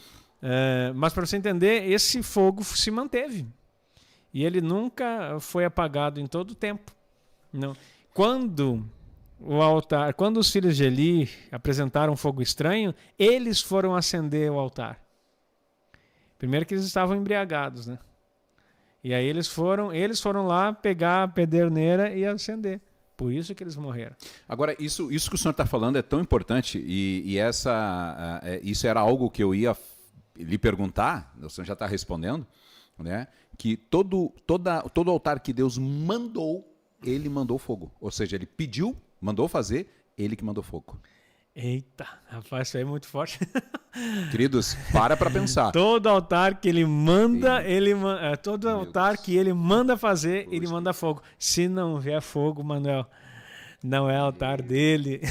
mas para você entender, esse fogo se manteve. E ele nunca foi apagado em todo o tempo. Não. Quando os filhos de Eli apresentaram um fogo estranho, eles foram acender o altar. Primeiro que eles estavam embriagados, né? E aí eles foram lá pegar a pederneira e acender. Por isso que eles morreram. Agora, isso que o senhor está falando é tão importante e isso era algo que eu ia lhe perguntar, o senhor já está respondendo, né? Que todo altar que Deus mandou, ele mandou fogo. Ou seja, ele pediu, mandou fazer, ele que mandou fogo. Eita, rapaz, isso aí é muito forte. Queridos, para pensar. Todo altar que ele manda, todo altar que ele manda fazer, ele manda fogo. Se não vier fogo, Manuel, não é altar dele.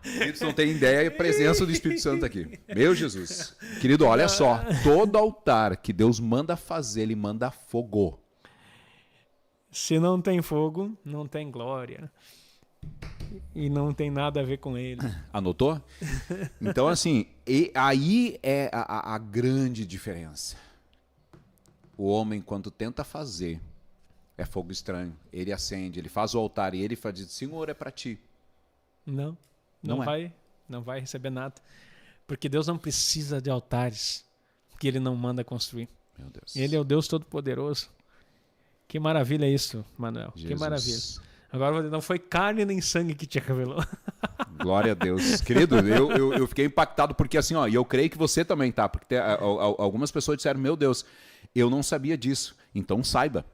Queridos, não tem ideia da presença do Espírito Santo aqui. Meu Jesus. Querido, olha só. Todo altar que Deus manda fazer, ele manda fogo. Se não tem fogo, não tem glória. E não tem nada a ver com ele. Anotou? Então, assim, aí é a grande diferença. O homem, quando tenta fazer, é fogo estranho. Ele acende, ele faz o altar e ele faz, Senhor, é para ti. Não vai receber nada. Porque Deus não precisa de altares que Ele não manda construir. Meu Deus. Ele é o Deus Todo-Poderoso. Que maravilha isso, Manuel. Jesus. Que maravilha. Agora não foi carne nem sangue que te revelou. Glória a Deus. Querido, eu fiquei impactado porque assim, ó, e eu creio que você também tá, porque algumas pessoas disseram, meu Deus, eu não sabia disso. Então saiba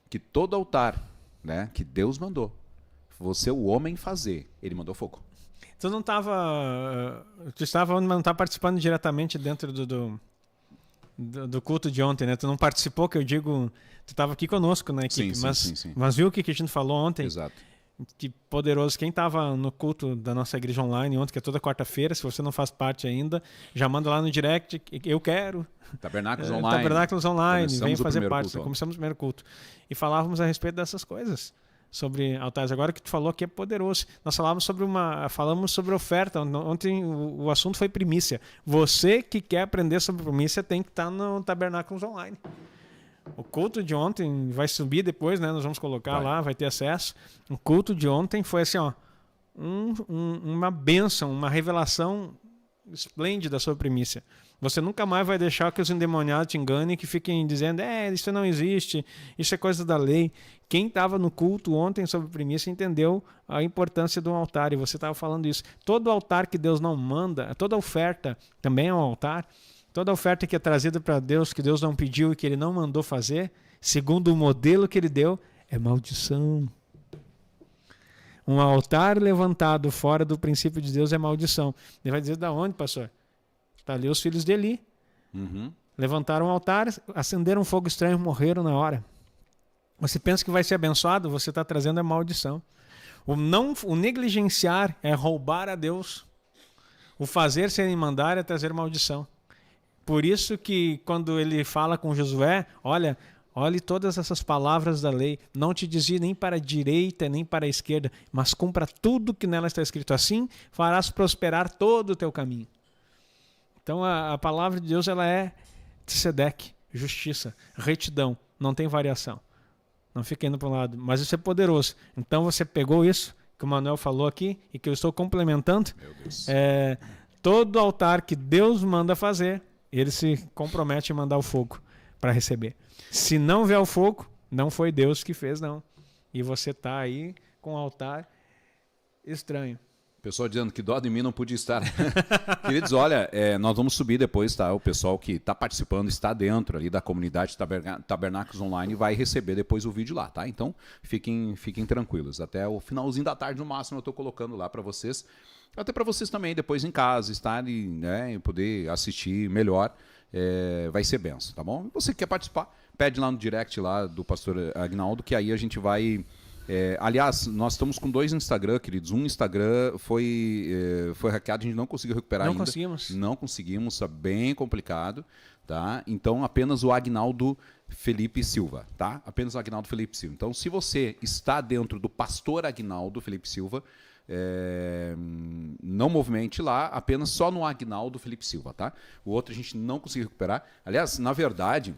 que todo altar, né, que Deus mandou, você, o homem, fazer, ele mandou fogo. Tu não estava... Tu estava, mas não estava participando diretamente dentro do culto de ontem, né? Tu não participou, que eu digo... Tu estava aqui conosco na equipe, Sim. Mas viu o que a gente falou ontem? Exato. Que poderoso. Quem estava no culto da nossa igreja online ontem, que é toda quarta-feira, se você não faz parte ainda, já manda lá no direct, eu quero. Tabernáculos Online. Tabernáculos Online, vem fazer parte. Culto. Começamos o primeiro culto. E falávamos a respeito dessas coisas, sobre altares. Agora que tu falou aqui é poderoso. Nós falamos sobre oferta. Ontem o assunto foi primícia. Você que quer aprender sobre primícia tem que estar no Tabernáculos Online. O culto de ontem vai subir depois, né? Nós vamos colocar lá, vai ter acesso. O culto de ontem foi assim, ó, uma bênção, uma revelação esplêndida sobre primícia. Você nunca mais vai deixar que os endemoniados te enganem, que fiquem dizendo, isso não existe, isso é coisa da lei. Quem estava no culto ontem sobre primícia entendeu a importância do altar, e você estava falando isso. Todo altar que Deus não manda, toda oferta também é um altar. Toda oferta que é trazida para Deus, que Deus não pediu e que Ele não mandou fazer, segundo o modelo que Ele deu, é maldição. Um altar levantado fora do princípio de Deus é maldição. Ele vai dizer, da onde, pastor? Está ali os filhos de Eli. Uhum. Levantaram um altar, acenderam um fogo estranho e morreram na hora. Você pensa que vai ser abençoado? Você está trazendo a maldição. O negligenciar é roubar a Deus. O fazer sem mandar é trazer maldição. Por isso que quando ele fala com Josué, olhe todas essas palavras da lei, não te desvie nem para a direita nem para a esquerda, mas cumpra tudo que nela está escrito. Assim farás prosperar todo o teu caminho. Então a palavra de Deus, ela é tzedek, justiça, retidão, não tem variação. Não fica indo para um lado, mas isso é poderoso. Então você pegou isso que o Manuel falou aqui e que eu estou complementando. Meu Deus. Todo altar que Deus manda fazer, ele se compromete a mandar o fogo para receber. Se não vier o fogo, não foi Deus que fez, não. E você está aí com um altar estranho. Pessoal dizendo que dó de mim não podia estar. Queridos, olha, nós vamos subir depois, tá? O pessoal que está participando, está dentro ali da comunidade Tabernáculos Online, vai receber depois o vídeo lá, tá? Então, fiquem tranquilos. Até o finalzinho da tarde, no máximo, eu estou colocando lá para vocês. Até para vocês também, depois em casa, estarem, né, e poder assistir melhor, vai ser benção, tá bom? Você que quer participar, pede lá no direct lá do pastor Agnaldo, que aí a gente vai... aliás, nós estamos com 2 Instagram, queridos. Um Instagram foi hackeado, a gente não conseguiu recuperar ainda. Não conseguimos, está bem complicado, tá? Então, apenas o Agnaldo Felipe Silva, tá? Apenas o Agnaldo Felipe Silva. Então, se você está dentro do pastor Agnaldo Felipe Silva, não movimente lá, apenas só no Agnaldo Felipe Silva, tá? O outro a gente não conseguiu recuperar. Aliás, na verdade,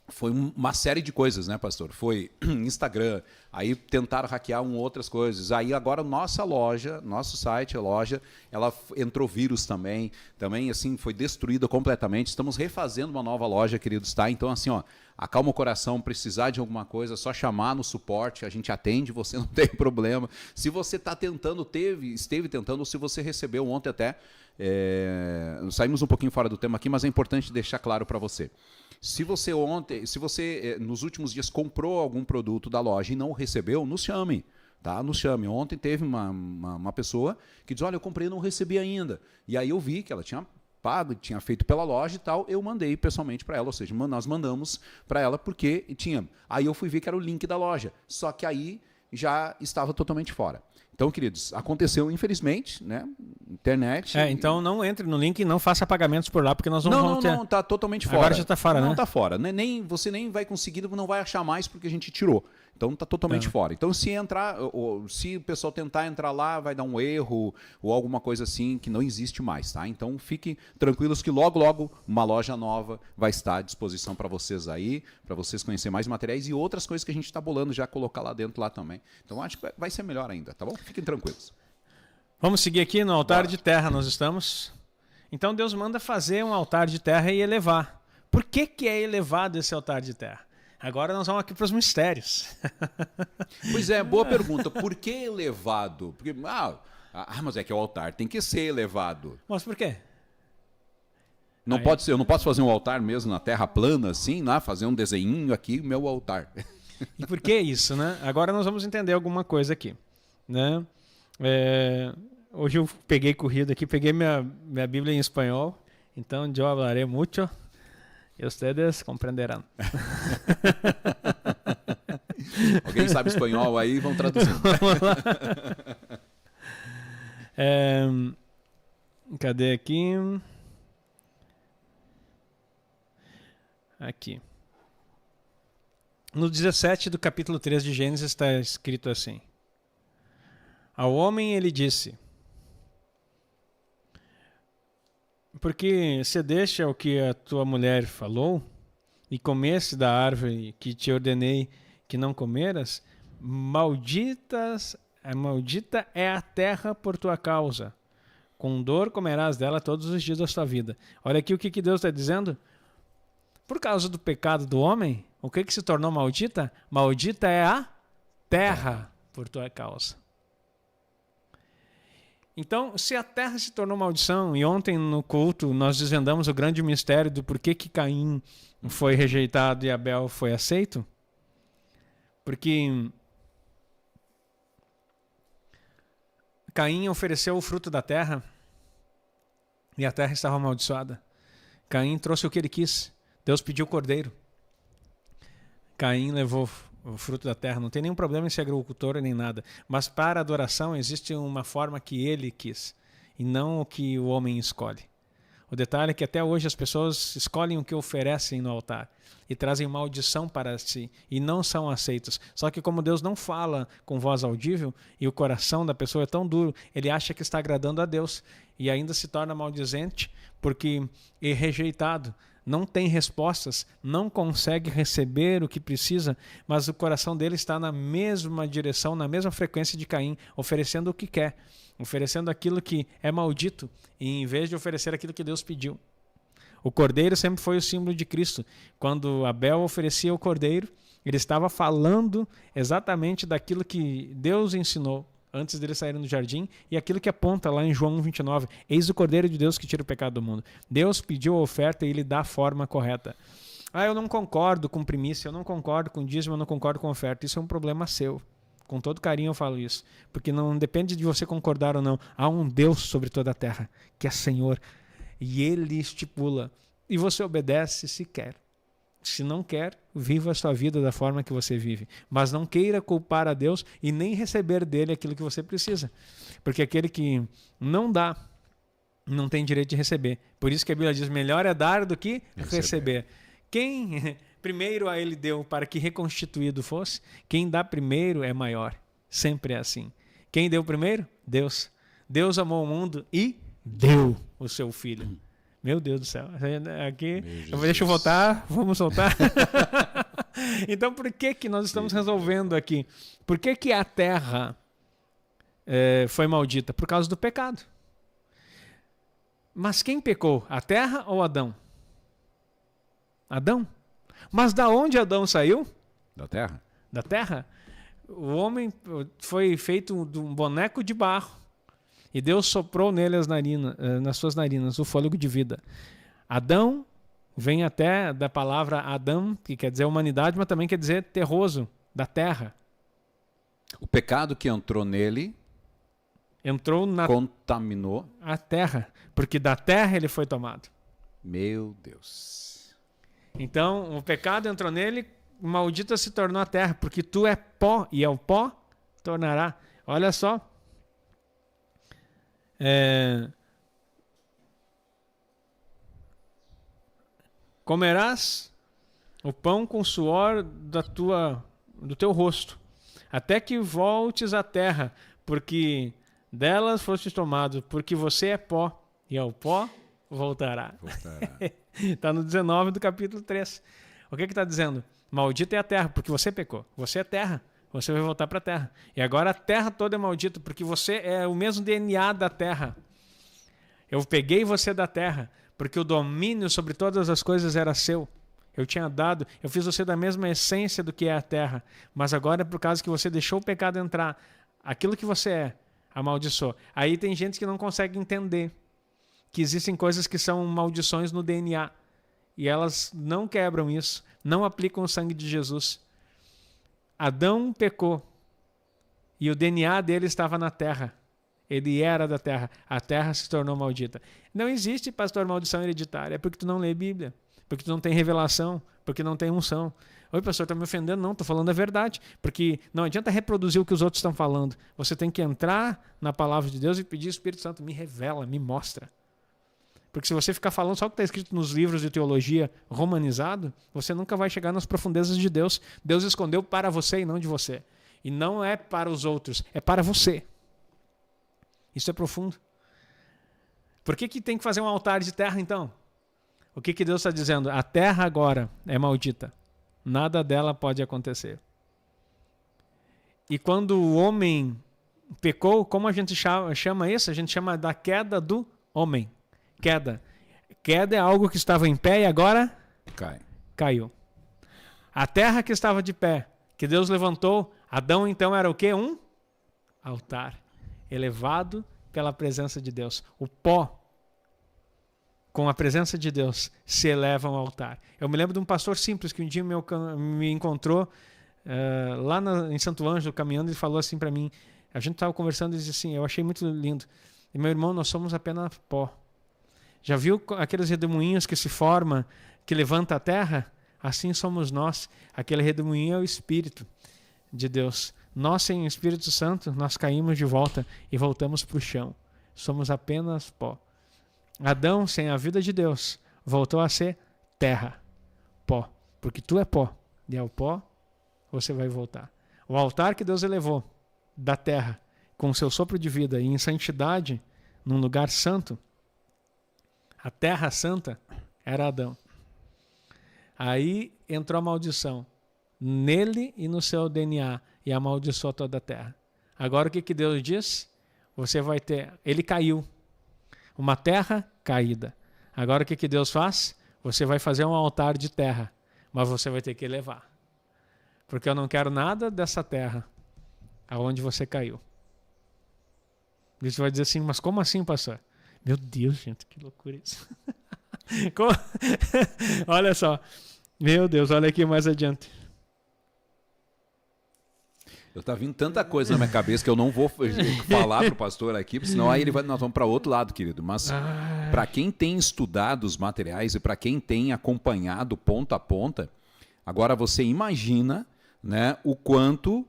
foi uma série de coisas, né, pastor? Foi Instagram, aí tentaram hackear outras coisas. Aí agora nossa loja, nosso site, a loja, ela entrou vírus também, assim, foi destruída completamente. Estamos refazendo uma nova loja, queridos, tá? Então, assim, ó, acalma o coração, precisar de alguma coisa, é só chamar no suporte, a gente atende, você não tem problema. Se você está tentando, esteve tentando, ou se você recebeu ontem até, saímos um pouquinho fora do tema aqui, mas é importante deixar claro para você. Se você nos últimos dias comprou algum produto da loja e não recebeu, nos chame. Tá? Nos chame. Ontem teve uma pessoa que diz, olha, eu comprei e não recebi ainda. E aí eu vi que ela tinha pago, tinha feito pela loja e tal, eu mandei pessoalmente para ela, ou seja, nós mandamos para ela porque tinha. Aí eu fui ver que era o link da loja, só que aí já estava totalmente fora. Então, queridos, aconteceu, infelizmente, né? Internet. Então não entre no link e não faça pagamentos por lá, porque nós vamos ter... Não, está totalmente fora. Agora já está fora, né? Não, está fora. Você nem vai conseguir, não vai achar mais porque a gente tirou. Então está totalmente fora. Então se entrar, se o pessoal tentar entrar lá, vai dar um erro ou alguma coisa assim que não existe mais, tá? Então fiquem tranquilos que logo, logo uma loja nova vai estar à disposição para vocês aí, para vocês conhecerem mais materiais e outras coisas que a gente está bolando já colocar lá dentro lá também. Então acho que vai ser melhor ainda, tá bom? Fiquem tranquilos. Vamos seguir aqui no altar Bora. de terra, nós estamos. Então Deus manda fazer um altar de terra e elevar. Por que que é elevado esse altar de terra? Agora nós vamos aqui para os mistérios. Pois é, boa pergunta. Por que elevado? Porque, mas é que o altar tem que ser elevado. Mas por quê? Não pode ser, eu não posso fazer um altar mesmo na terra plana, assim, lá, fazer um desenhinho aqui, meu altar. E por que isso, né? Agora nós vamos entender alguma coisa aqui, né? Hoje eu peguei corrido aqui, peguei minha Bíblia em espanhol, então eu falaré muito e vocês compreenderão. Alguém sabe espanhol aí, vão traduzindo. Vamos lá. Cadê aqui? Aqui. No 17 do capítulo 3 de Gênesis está escrito assim: ao homem ele disse: porque se deixa o que a tua mulher falou e comesse da árvore que te ordenei que não comeras, maldita é a terra por tua causa. Com dor comerás dela todos os dias da tua vida. Olha aqui o que Deus está dizendo. Por causa do pecado do homem, o que se tornou maldita? Maldita é a terra por tua causa. Então, se a terra se tornou maldição, e ontem no culto nós desvendamos o grande mistério do porquê que Caim foi rejeitado e Abel foi aceito, porque Caim ofereceu o fruto da terra e a terra estava amaldiçoada. Caim trouxe o que ele quis. Deus pediu o cordeiro. Caim levou o fruto da terra. Não tem nenhum problema em ser agricultor nem nada. Mas para a adoração existe uma forma que ele quis e não o que o homem escolhe. O detalhe é que até hoje as pessoas escolhem o que oferecem no altar e trazem maldição para si e não são aceitos. Só que como Deus não fala com voz audível e o coração da pessoa é tão duro, ele acha que está agradando a Deus e ainda se torna maldizente porque é rejeitado. Não tem respostas, não consegue receber o que precisa, mas o coração dele está na mesma direção, na mesma frequência de Caim, oferecendo o que quer, oferecendo aquilo que é maldito, em vez de oferecer aquilo que Deus pediu. O cordeiro sempre foi o símbolo de Cristo. Quando Abel oferecia o cordeiro, ele estava falando exatamente daquilo que Deus ensinou antes deles saírem do jardim, e aquilo que aponta lá em João 29, eis o Cordeiro de Deus que tira o pecado do mundo. Deus pediu a oferta e ele dá a forma correta. Eu não concordo com primícia, eu não concordo com dízimo, eu não concordo com oferta. Isso é um problema seu. Com todo carinho eu falo isso, porque não depende de você concordar ou não. Há um Deus sobre toda a terra, que é Senhor, e ele estipula, e você obedece se quer. Se não quer, viva a sua vida da forma que você vive. Mas não queira culpar a Deus e nem receber dele aquilo que você precisa. Porque aquele que não dá, não tem direito de receber. Por isso que a Bíblia diz, melhor é dar do que receber. Quem primeiro a ele deu para que reconstituído fosse, quem dá primeiro é maior. Sempre é assim. Quem deu primeiro? Deus. Deus amou o mundo e deu o seu Filho. Meu Deus do céu. Aqui, deixa eu voltar, vamos soltar. Então, por que nós estamos resolvendo aqui? Por que a terra foi maldita? Por causa do pecado. Mas quem pecou? A terra ou Adão? Adão. Mas da onde Adão saiu? Da terra. Da terra. O homem foi feito de um boneco de barro. E Deus soprou nele nas suas narinas o fôlego de vida. Adão vem até da palavra Adão, que quer dizer humanidade, mas também quer dizer terroso, da terra. O pecado que entrou nele contaminou a terra, porque da terra ele foi tomado. Meu Deus. Então, o pecado entrou nele, maldita se tornou a terra, porque tu é pó, e ao pó tornará. Olha só. Comerás o pão com suor do teu rosto, até que voltes à terra, porque delas fostes tomado, porque você é pó, e ao pó voltará. Está no 19 do capítulo 3. O que está dizendo? Maldita é a terra, porque você pecou. Você é terra. você vai voltar para a terra. E agora a terra toda é maldita, porque você é o mesmo DNA da terra. Eu peguei você da terra, porque o domínio sobre todas as coisas era seu. Eu tinha dado, eu fiz você da mesma essência do que é a terra. Mas agora é por causa que você deixou o pecado entrar. Aquilo que você é, amaldiçoou. Aí tem gente que não consegue entender que existem coisas que são maldições no DNA. E elas não quebram isso, não aplicam o sangue de Jesus. Adão pecou e o DNA dele estava na terra. Ele era da terra. A terra se tornou maldita. Não existe, pastor, maldição hereditária. É porque tu não lê Bíblia, porque tu não tem revelação, porque não tem unção. Oi, pastor, está me ofendendo? Não, estou falando a verdade. Porque não adianta reproduzir o que os outros estão falando. Você tem que entrar na palavra de Deus e pedir, Espírito Santo, me revela, me mostra. Porque se você ficar falando só o que está escrito nos livros de teologia romanizado, você nunca vai chegar nas profundezas de Deus. Deus escondeu para você e não de você. E não é para os outros, é para você. Isso é profundo. Por que tem que fazer um altar de terra, então? O que Deus está dizendo? A terra agora é maldita. Nada dela pode acontecer. E quando o homem pecou, como a gente chama isso? A gente chama da queda do homem. Queda. Queda é algo que estava em pé e agora caiu. A terra que estava de pé, que Deus levantou, Adão então era o quê? Um altar, elevado pela presença de Deus. O pó, com a presença de Deus, se eleva ao altar. Eu me lembro de um pastor simples que um dia me encontrou lá em Santo Ângelo, caminhando, e falou assim para mim, a gente estava conversando e disse assim, eu achei muito lindo, e meu irmão, nós somos apenas pó. Já viu aqueles redemoinhos que se formam, que levanta a terra? Assim somos nós. Aquele redemoinho é o Espírito de Deus. Nós, sem o Espírito Santo, nós caímos de volta e voltamos para o chão. Somos apenas pó. Adão, sem a vida de Deus, voltou a ser terra, pó. Porque tu é pó, e ao pó você vai voltar. O altar que Deus elevou da terra, com o seu sopro de vida e em santidade, num lugar santo, a terra santa era Adão. Aí entrou a maldição nele e no seu DNA e amaldiçoou toda a terra. Agora o que Deus diz? Você vai ter... Ele caiu. Uma terra caída. Agora o que Deus faz? Você vai fazer um altar de terra, mas você vai ter que elevar. Porque eu não quero nada dessa terra aonde você caiu. Você vai dizer assim, mas como assim, pastor? Meu Deus, gente, que loucura isso. Olha só. Meu Deus, olha aqui mais adiante. Eu tá vindo tanta coisa na minha cabeça que eu não vou falar pro pastor aqui, porque senão aí nós vamos para outro lado, querido. Mas para quem tem estudado os materiais e para quem tem acompanhado ponta a ponta, agora você imagina, né, o quanto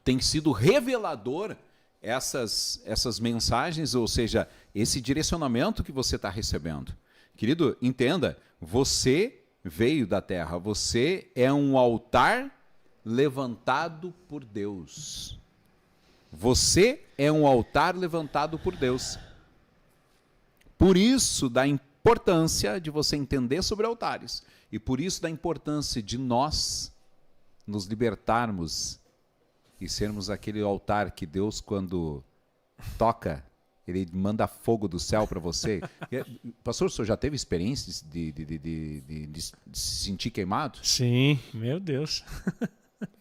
tem sido revelador essas mensagens, ou seja, esse direcionamento que você está recebendo. Querido, entenda, você veio da terra, você é um altar levantado por Deus. Você é um altar levantado por Deus. Por isso da importância de você entender sobre altares, e por isso da importância de nós nos libertarmos e sermos aquele altar que Deus, quando toca, Ele manda fogo do céu para você. Pastor, o senhor já teve experiências de se sentir queimado? Sim, meu Deus.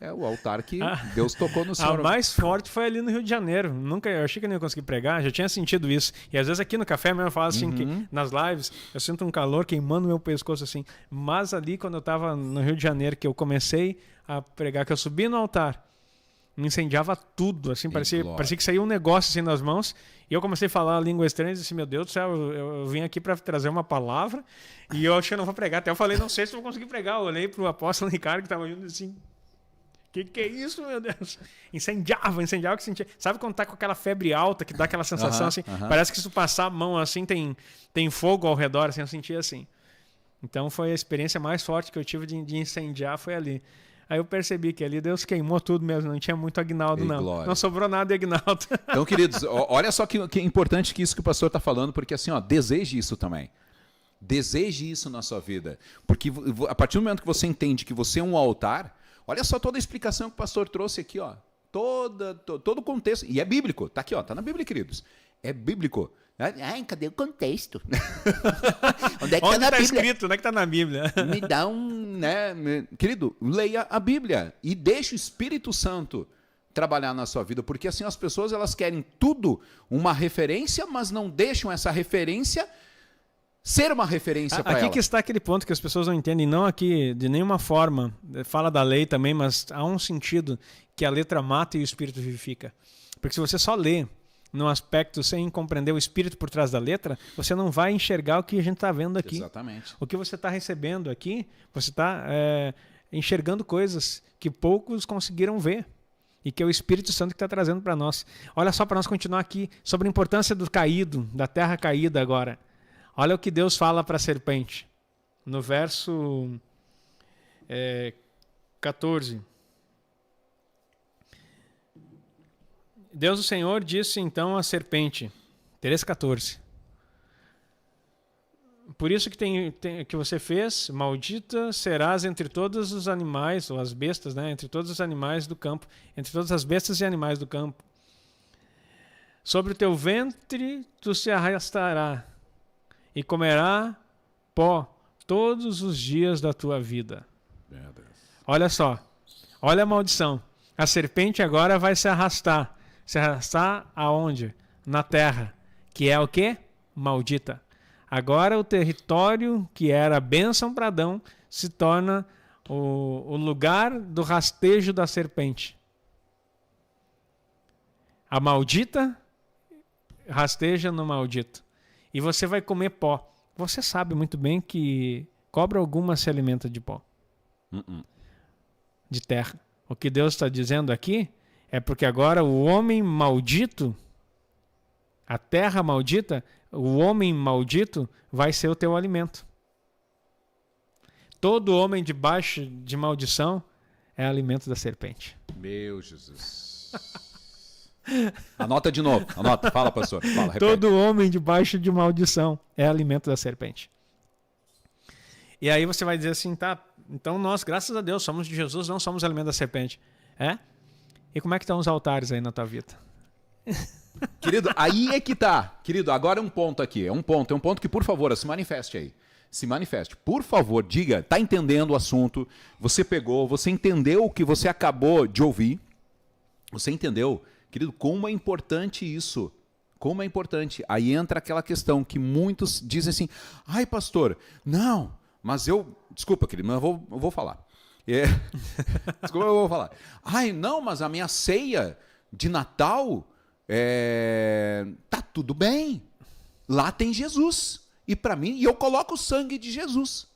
É o altar que Deus tocou no senhor. A mais forte foi ali no Rio de Janeiro. Eu achei que não ia conseguir pregar, já tinha sentido isso. E às vezes aqui no café mesmo eu falo assim, que nas lives eu sinto um calor queimando meu pescoço assim. Mas ali quando eu estava no Rio de Janeiro, que eu comecei a pregar, que eu subi no altar, me incendiava tudo, assim, parecia que saía um negócio assim nas mãos, e eu comecei a falar a língua estranha e disse, meu Deus do céu, eu vim aqui para trazer uma palavra, e eu achei que eu não vou pregar. Até eu falei, não sei se eu vou conseguir pregar. Eu olhei pro apóstolo Ricardo que estava junto assim, que é isso, meu Deus? Incendiava que sentia. Sabe quando tá com aquela febre alta, que dá aquela sensação assim, parece que se tu passar a mão assim, tem fogo ao redor, assim, eu sentia assim. Então foi a experiência mais forte que eu tive de incendiar, foi ali. Aí eu percebi que ali Deus queimou tudo mesmo, não tinha muito Aguinaldo, não. Glória. Não sobrou nada de Aguinaldo. Então, queridos, olha só que é importante que isso que o pastor está falando, porque assim, ó, deseje isso também. Deseje isso na sua vida. Porque a partir do momento que você entende que você é um altar, olha só toda a explicação que o pastor trouxe aqui, ó. Todo o contexto. E é bíblico. Está aqui, ó. Está na Bíblia, queridos. É bíblico. Ai, cadê o contexto? Onde é que Onde tá na está Bíblia? escrito? Onde é que está na Bíblia? Me dá um... né? Querido, leia a Bíblia e deixe o Espírito Santo trabalhar na sua vida. Porque assim as pessoas elas querem tudo uma referência, mas não deixam essa referência ser uma referência para ela. Aqui que está aquele ponto que as pessoas não entendem, não aqui de nenhuma forma, fala da lei também, mas há um sentido que a letra mata e o espírito vivifica. Porque se você só lê num aspecto sem compreender o espírito por trás da letra, você não vai enxergar o que a gente está vendo aqui. Exatamente. O que você está recebendo aqui, você está enxergando coisas que poucos conseguiram ver. E que é o Espírito Santo que está trazendo para nós. Olha só para nós continuar aqui sobre a importância do caído, da terra caída agora. Olha o que Deus fala para a serpente. No verso 14. Deus o Senhor disse então à serpente, 13:14. Por isso que você fez, maldita serás entre todos os animais, ou as bestas, né? Entre todos os animais do campo, entre todas as bestas e animais do campo. Sobre o teu ventre tu se arrastará, e comerá pó todos os dias da tua vida. Meu Deus. Olha só, olha a maldição. A serpente agora vai se arrastar. Se arrastar aonde? Na terra, que é o quê? Maldita. Agora o território que era bênção para Adão se torna o lugar do rastejo da serpente. A maldita rasteja no maldito. E você vai comer pó. Você sabe muito bem que cobra alguma se alimenta de pó. De terra. O que Deus está dizendo aqui é porque agora o homem maldito, a terra maldita, o homem maldito vai ser o teu alimento. Todo homem debaixo de maldição é alimento da serpente. Meu Jesus. Anota de novo. Anota. Fala, pastor. Fala, repete. Todo homem debaixo de maldição é alimento da serpente. E aí você vai dizer assim, tá, então nós, graças a Deus, somos de Jesus, não somos alimento da serpente. É? E como é que estão os altares aí na tua vida? Querido, aí é que tá. Querido, agora é um ponto aqui. É um ponto que, por favor, se manifeste aí. Se manifeste. Por favor, diga, tá entendendo o assunto, você pegou, você entendeu o que você acabou de ouvir, você entendeu, querido, como é importante isso. Como é importante. Aí entra aquela questão que muitos dizem assim, ai, pastor, não, mas eu... Desculpa, querido, mas eu vou falar. Desculpa, eu vou falar. Ai, não, mas a minha ceia de Natal... tá tudo bem. Lá tem Jesus. E para mim, e eu coloco o sangue de Jesus.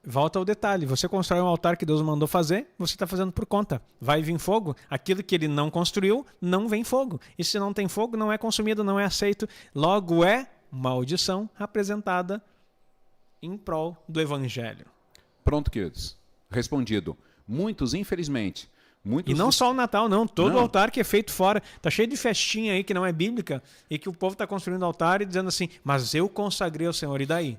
Volta ao detalhe. Você constrói um altar que Deus mandou fazer, você está fazendo por conta. Vai vir fogo. Aquilo que ele não construiu, não vem fogo. E se não tem fogo, não é consumido, não é aceito. Logo é maldição apresentada em prol do evangelho. Pronto, queridos. Respondido. Muitos, infelizmente... E não só o Natal, não. Todo não. altar que é feito fora. Tá cheio de festinha aí que não é bíblica e que o povo está construindo altar e dizendo assim, mas eu consagrei ao Senhor. E daí?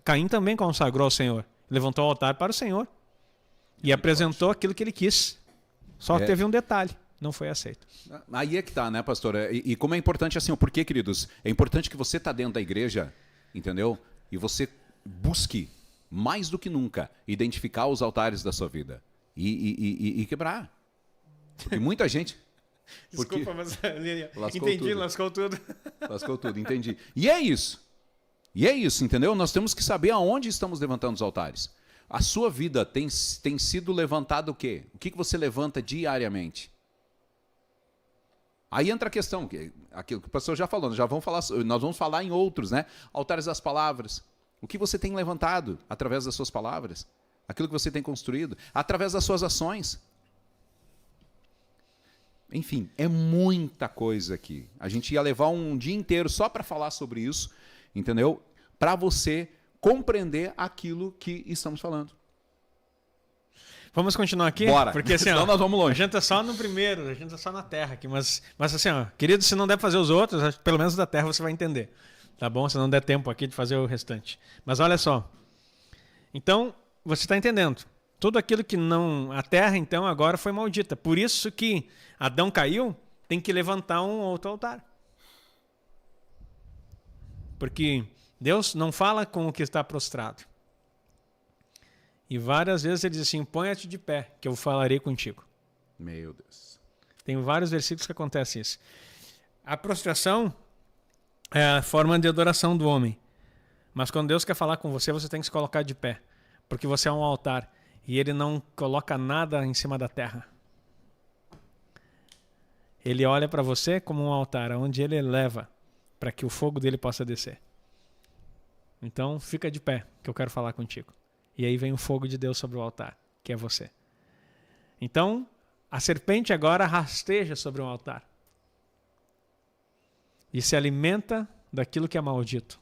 Caim também consagrou ao Senhor. Levantou o altar para o Senhor. E apresentou aquilo que ele quis. Só teve um detalhe. Não foi aceito. Aí é que tá, né, pastor? E como é importante assim, o porquê, queridos? É importante que você tá dentro da igreja, entendeu? E você busque, mais do que nunca, identificar os altares da sua vida. E quebrar. Porque muita gente... Desculpa, mas lascou tudo. Lascou tudo, entendi. E é isso, entendeu? Nós temos que saber aonde estamos levantando os altares. A sua vida tem sido levantada o quê? O que você levanta diariamente? Aí entra a questão, aquilo que o pastor já falou, nós vamos falar em outros, né? Altares das palavras. O que você tem levantado através das suas palavras? Aquilo que você tem construído, através das suas ações. Enfim, é muita coisa aqui. A gente ia levar um dia inteiro só para falar sobre isso, entendeu? Para você compreender aquilo que estamos falando. Vamos continuar aqui? Bora, porque assim, senão nós vamos longe. A gente é só no primeiro, a gente é só na terra aqui. Mas assim, ó, querido, se não der para fazer os outros, pelo menos da terra você vai entender. Tá bom? Se não der tempo aqui de fazer o restante. Mas olha só. Então, você está entendendo. Tudo aquilo que não... A terra, então, agora foi maldita. Por isso que Adão caiu, tem que levantar um outro altar. Porque Deus não fala com o que está prostrado. E várias vezes ele diz assim, põe-te de pé, que eu falarei contigo. Meu Deus. Tem vários versículos que acontece isso. A prostração é a forma de adoração do homem. Mas quando Deus quer falar com você, você tem que se colocar de pé. Porque você é um altar. E ele não coloca nada em cima da terra. Ele olha para você como um altar, onde ele eleva para que o fogo dele possa descer. Então, fica de pé, que eu quero falar contigo. E aí vem o fogo de Deus sobre o altar, que é você. Então, a serpente agora rasteja sobre um altar. E se alimenta daquilo que é maldito.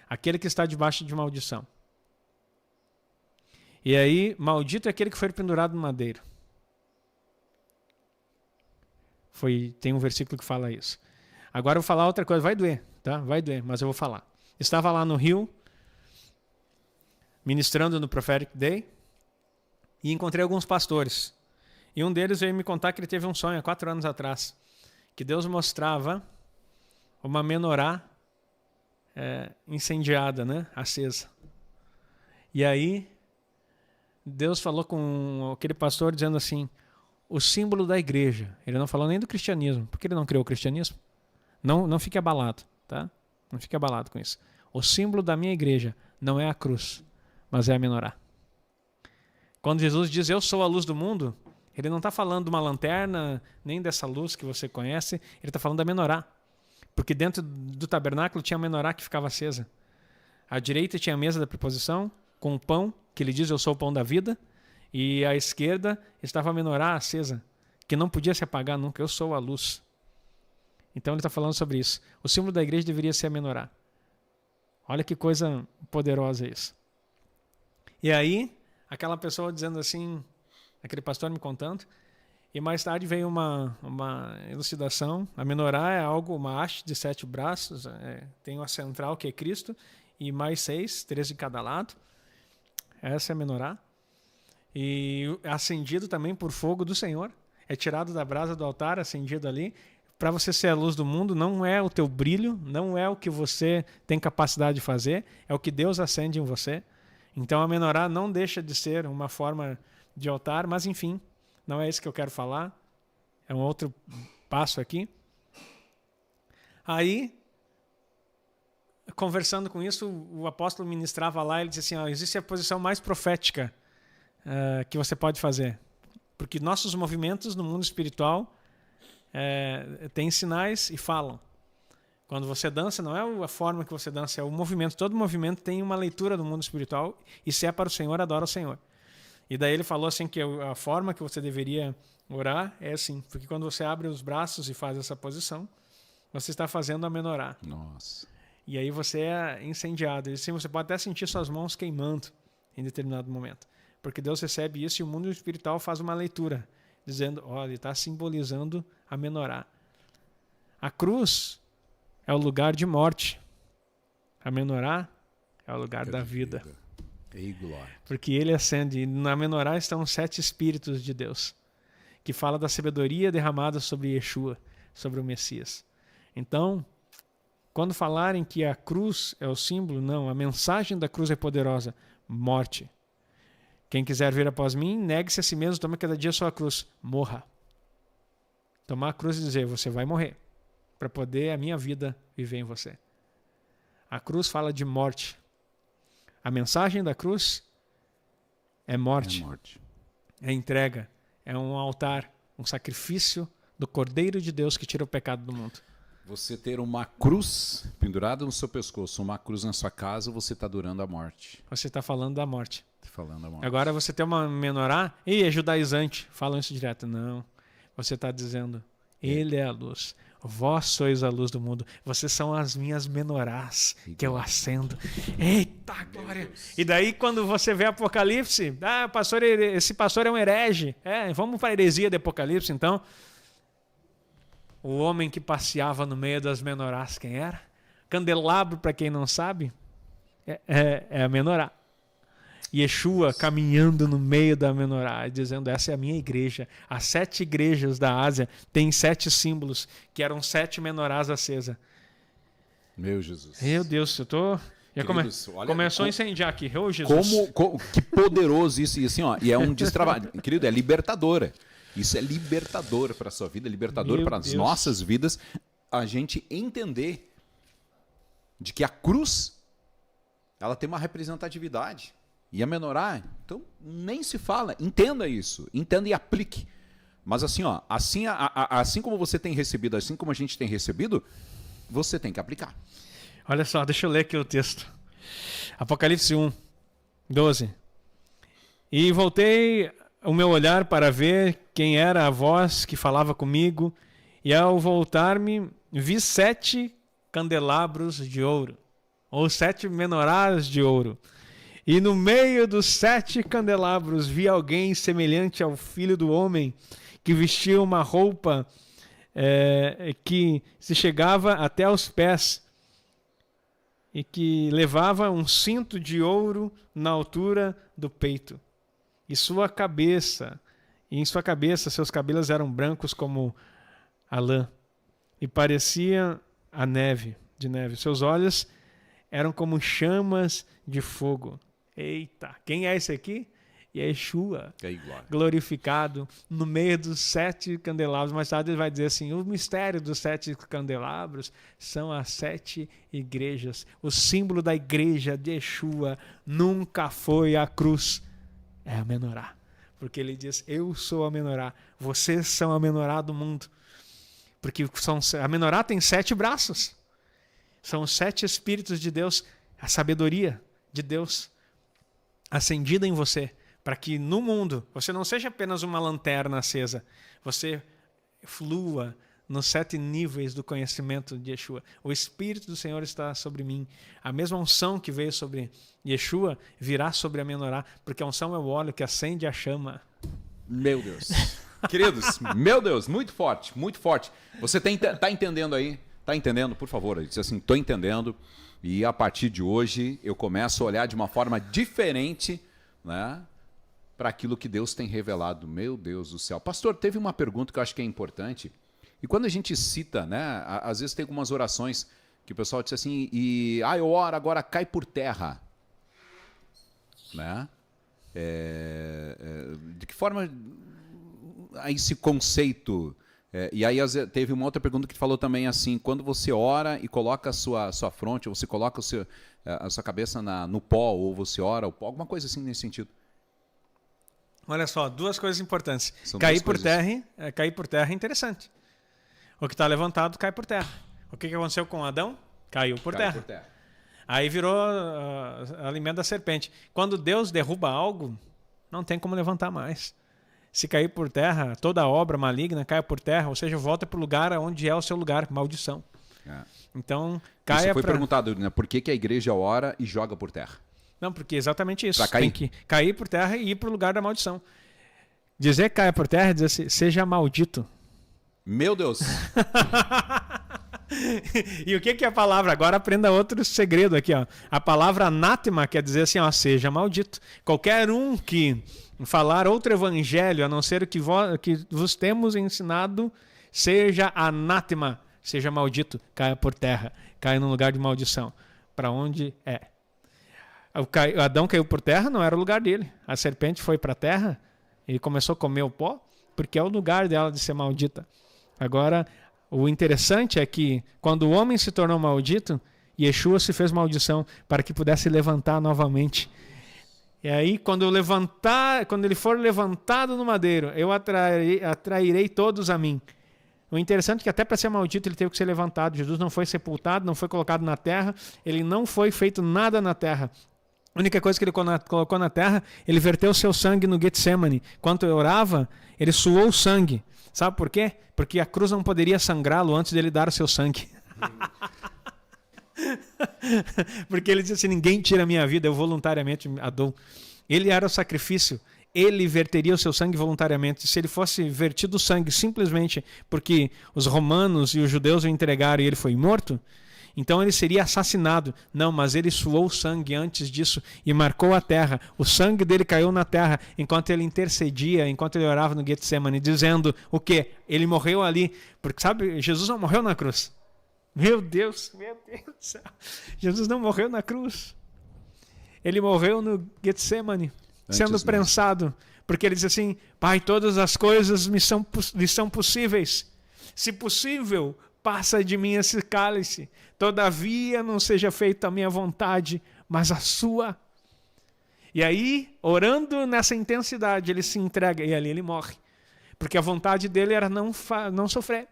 Aquele que está debaixo de maldição. E aí, maldito é aquele que foi pendurado no madeiro. Tem um versículo que fala isso. Agora eu vou falar outra coisa. Vai doer, tá? Vai doer, mas eu vou falar. Estava lá no Rio, ministrando no Prophetic Day, e encontrei alguns pastores. E um deles veio me contar que ele teve um sonho há 4 anos atrás, que Deus mostrava uma menorá incendiada, né? Acesa. E aí, Deus falou com aquele pastor dizendo assim, o símbolo da igreja. Ele não falou nem do cristianismo, porque ele não criou o cristianismo. Não fique abalado, tá? Não fique abalado com isso. O símbolo da minha igreja não é a cruz, mas é a menorá. Quando Jesus diz, eu sou a luz do mundo, ele não está falando de uma lanterna, nem dessa luz que você conhece, ele está falando da menorá. Porque dentro do tabernáculo tinha a menorá que ficava acesa. À direita tinha a mesa da preposição, com o pão, que ele diz, eu sou o pão da vida, e à esquerda estava a menorá acesa, que não podia se apagar nunca, eu sou a luz. Então ele está falando sobre isso. O símbolo da igreja deveria ser a menorá. Olha que coisa poderosa isso. E aí, aquela pessoa dizendo assim, aquele pastor me contando, e mais tarde veio uma elucidação. A menorá é uma haste de 7 braços, tem uma central que é Cristo, e mais 6, 3 de cada lado. Essa é a menorá. E acendido também por fogo do Senhor. É tirado da brasa do altar, acendido ali. Para você ser a luz do mundo, não é o teu brilho, não é o que você tem capacidade de fazer, é o que Deus acende em você. Então a menorá não deixa de ser uma forma de altar, mas enfim, não é isso que eu quero falar. É um outro passo aqui. Aí, conversando com isso, o apóstolo ministrava lá, ele disse assim, existe a posição mais profética que você pode fazer. Porque nossos movimentos no mundo espiritual têm sinais e falam. Quando você dança, não é a forma que você dança, é o movimento. Todo movimento tem uma leitura do mundo espiritual, e se é para o Senhor, adora o Senhor. E daí ele falou assim que a forma que você deveria orar é assim, porque quando você abre os braços e faz essa posição, você está fazendo a menorá. Nossa. E aí você é incendiado. E assim, você pode até sentir suas mãos queimando em determinado momento. Porque Deus recebe isso e o mundo espiritual faz uma leitura, dizendo, olha, ele está simbolizando a menorá. A cruz é o lugar de morte. A menorá é o lugar da vida. E glória. Porque ele acende. E na menorá estão 7 espíritos de Deus, que fala da sabedoria derramada sobre Yeshua, sobre o Messias. Então, quando falarem que a cruz é o símbolo, não, a mensagem da cruz é poderosa. Morte. Quem quiser vir após mim, negue-se a si mesmo, tome cada dia a sua cruz. Morra. Tomar a cruz e dizer, você vai morrer, para poder a minha vida viver em você. A cruz fala de morte. A mensagem da cruz é morte. É entrega. É um altar, um sacrifício do Cordeiro de Deus que tira o pecado do mundo. Você ter uma cruz pendurada no seu pescoço, uma cruz na sua casa, você está adorando a morte. Você está falando da morte. Falando a morte. Agora você tem uma menorá, é judaizante, falam isso direto. Não, você está dizendo, ele é a luz. Vós sois a luz do mundo. Vocês são as minhas menorás que eu acendo. Eita, glória! E daí quando você vê Apocalipse, esse pastor é um herege. Vamos para a heresia de Apocalipse, então. O homem que passeava no meio das menorás, quem era? Candelabro, para quem não sabe, é a menorá. Yeshua caminhando no meio da menorá, dizendo: essa é a minha igreja. As 7 igrejas da Ásia têm 7 símbolos, que eram 7 menorás acesas. Meu Jesus. Meu Deus, eu tô... Queridos, começou a incendiar aqui. Oh, Jesus. Que poderoso isso. E assim, ó, e é um destravado. Querido, é libertadora. Isso é libertador para a sua vida, libertador para as nossas vidas. A gente entender de que a cruz, ela tem uma representatividade. E a menorá, então, nem se fala. Entenda isso. Entenda e aplique. Mas assim, ó, assim como você tem recebido, assim como a gente tem recebido, você tem que aplicar. Olha só, deixa eu ler aqui o texto. Apocalipse 1, 12. E voltei o meu olhar para ver quem era a voz que falava comigo, e ao voltar-me, vi 7 candelabros de ouro, ou 7 menorás de ouro. E no meio dos 7 candelabros vi alguém semelhante ao Filho do Homem, que vestia uma roupa que se chegava até aos pés, e que levava um cinto de ouro na altura do peito. E em sua cabeça, seus cabelos eram brancos como a lã, e parecia a neve. Seus olhos eram como chamas de fogo. Eita, quem é esse aqui? Yeshua, glorificado no meio dos 7 candelabros. Mais tarde ele vai dizer assim: o mistério dos 7 candelabros são as 7 igrejas. O símbolo da igreja de Yeshua nunca foi a cruz, é a menorá. Porque ele diz: eu sou a menorá, vocês são a menorá do mundo. Porque a menorá tem 7 braços. São os 7 espíritos de Deus, a sabedoria de Deus acendida em você, para que no mundo você não seja apenas uma lanterna acesa, você flua nos 7 níveis do conhecimento de Yeshua. O Espírito do Senhor está sobre mim. A mesma unção que veio sobre Yeshua virá sobre a menorá, porque a unção é o óleo que acende a chama. Meu Deus. Queridos, meu Deus, muito forte, muito forte. Você tá entendendo aí? Tá entendendo? Por favor, diz assim: tô entendendo. E a partir de hoje eu começo a olhar de uma forma diferente, né, para aquilo que Deus tem revelado. Meu Deus do céu. Pastor, teve uma pergunta que eu acho que é importante. E quando a gente cita, né, às vezes tem algumas orações que o pessoal diz assim: eu oro, agora cai por terra. Né? De que forma esse conceito... e aí teve uma outra pergunta que falou também assim: quando você ora e coloca a sua fronte, ou você coloca a sua cabeça no pó, ou você ora o pó, alguma coisa assim nesse sentido. Olha só, 2 coisas importantes. Cair por terra é interessante. O que está levantado cai por terra. O que aconteceu com Adão? Caiu por terra. Aí virou alimento da serpente. Quando Deus derruba algo, não tem como levantar mais. Se cair por terra, toda obra maligna cai por terra, ou seja, volta para o lugar onde é o seu lugar, maldição. Então, caia. Isso foi perguntado, né? Por que a igreja ora e joga por terra? Não, porque é exatamente isso. Cair. Tem que cair por terra e ir para o lugar da maldição. Dizer que caia por terra é dizer assim: seja maldito. Meu Deus! E o que é a palavra? Agora aprenda outro segredo aqui, ó. A palavra anátema quer dizer assim, ó: seja maldito. Qualquer um que falar outro evangelho, a não ser o que vos temos ensinado, seja anátema, seja maldito, caia por terra, caia num lugar de maldição. Para onde é? O Adão caiu por terra, não era o lugar dele. A serpente foi para a terra e começou a comer o pó, porque é o lugar dela de ser maldita. Agora, o interessante é que quando o homem se tornou maldito, Yeshua se fez maldição para que pudesse levantar novamente. E aí, quando ele for levantado no madeiro, eu atrairei todos a mim. O interessante é que até para ser maldito ele teve que ser levantado. Jesus não foi sepultado, não foi colocado na terra, ele não foi feito nada na terra. A única coisa que ele colocou na terra, ele verteu o seu sangue no Getsemane. Quando eu orava, ele suou o sangue. Sabe por quê? Porque a cruz não poderia sangrá-lo antes dele dar o seu sangue. Porque ele disse assim: ninguém tira a minha vida, eu voluntariamente a dou. Ele era o sacrifício, ele verteria o seu sangue voluntariamente. Se ele fosse vertido o sangue simplesmente porque os romanos e os judeus o entregaram e ele foi morto, Então ele seria assassinado. Não, mas ele suou sangue antes disso e marcou a terra. O sangue dele caiu na terra enquanto ele intercedia, enquanto ele orava no Getsemane, dizendo o quê? Ele morreu ali. Porque, sabe, Jesus não morreu na cruz. Meu Deus do céu. Jesus não morreu na cruz. Ele morreu no Getsemane, sendo prensado. Porque ele diz assim, Pai, todas as coisas lhe são possíveis. Se possível, passa de mim esse cálice. Todavia não seja feita a minha vontade, mas a sua. E aí, orando nessa intensidade, ele se entrega e ali ele morre. Porque a vontade dele era não sofrer.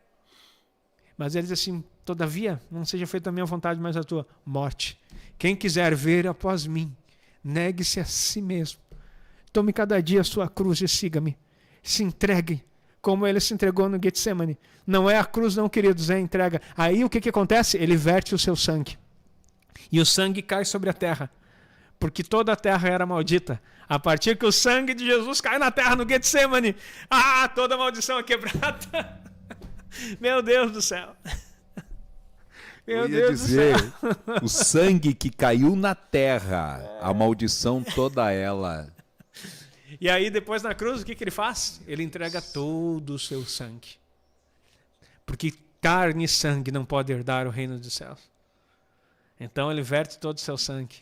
Mas ele diz assim, todavia não seja feita a minha vontade, mas a tua. Morte. Quem quiser ver após mim, negue-se a si mesmo. Tome cada dia a sua cruz e siga-me. Se entregue, como ele se entregou no Getsemane. Não é a cruz não, queridos, é a entrega. Aí o que acontece? Ele verte o seu sangue. E o sangue cai sobre a terra. Porque toda a terra era maldita. A partir que o sangue de Jesus cai na terra no Getsemane, toda a maldição é quebrada. Meu Deus do céu. Eu ia dizer, o sangue que caiu na terra, a maldição toda ela. E aí depois na cruz, o que ele faz? Ele entrega todo o seu sangue. Porque carne e sangue não podem herdar o reino dos céus. Então ele verte todo o seu sangue.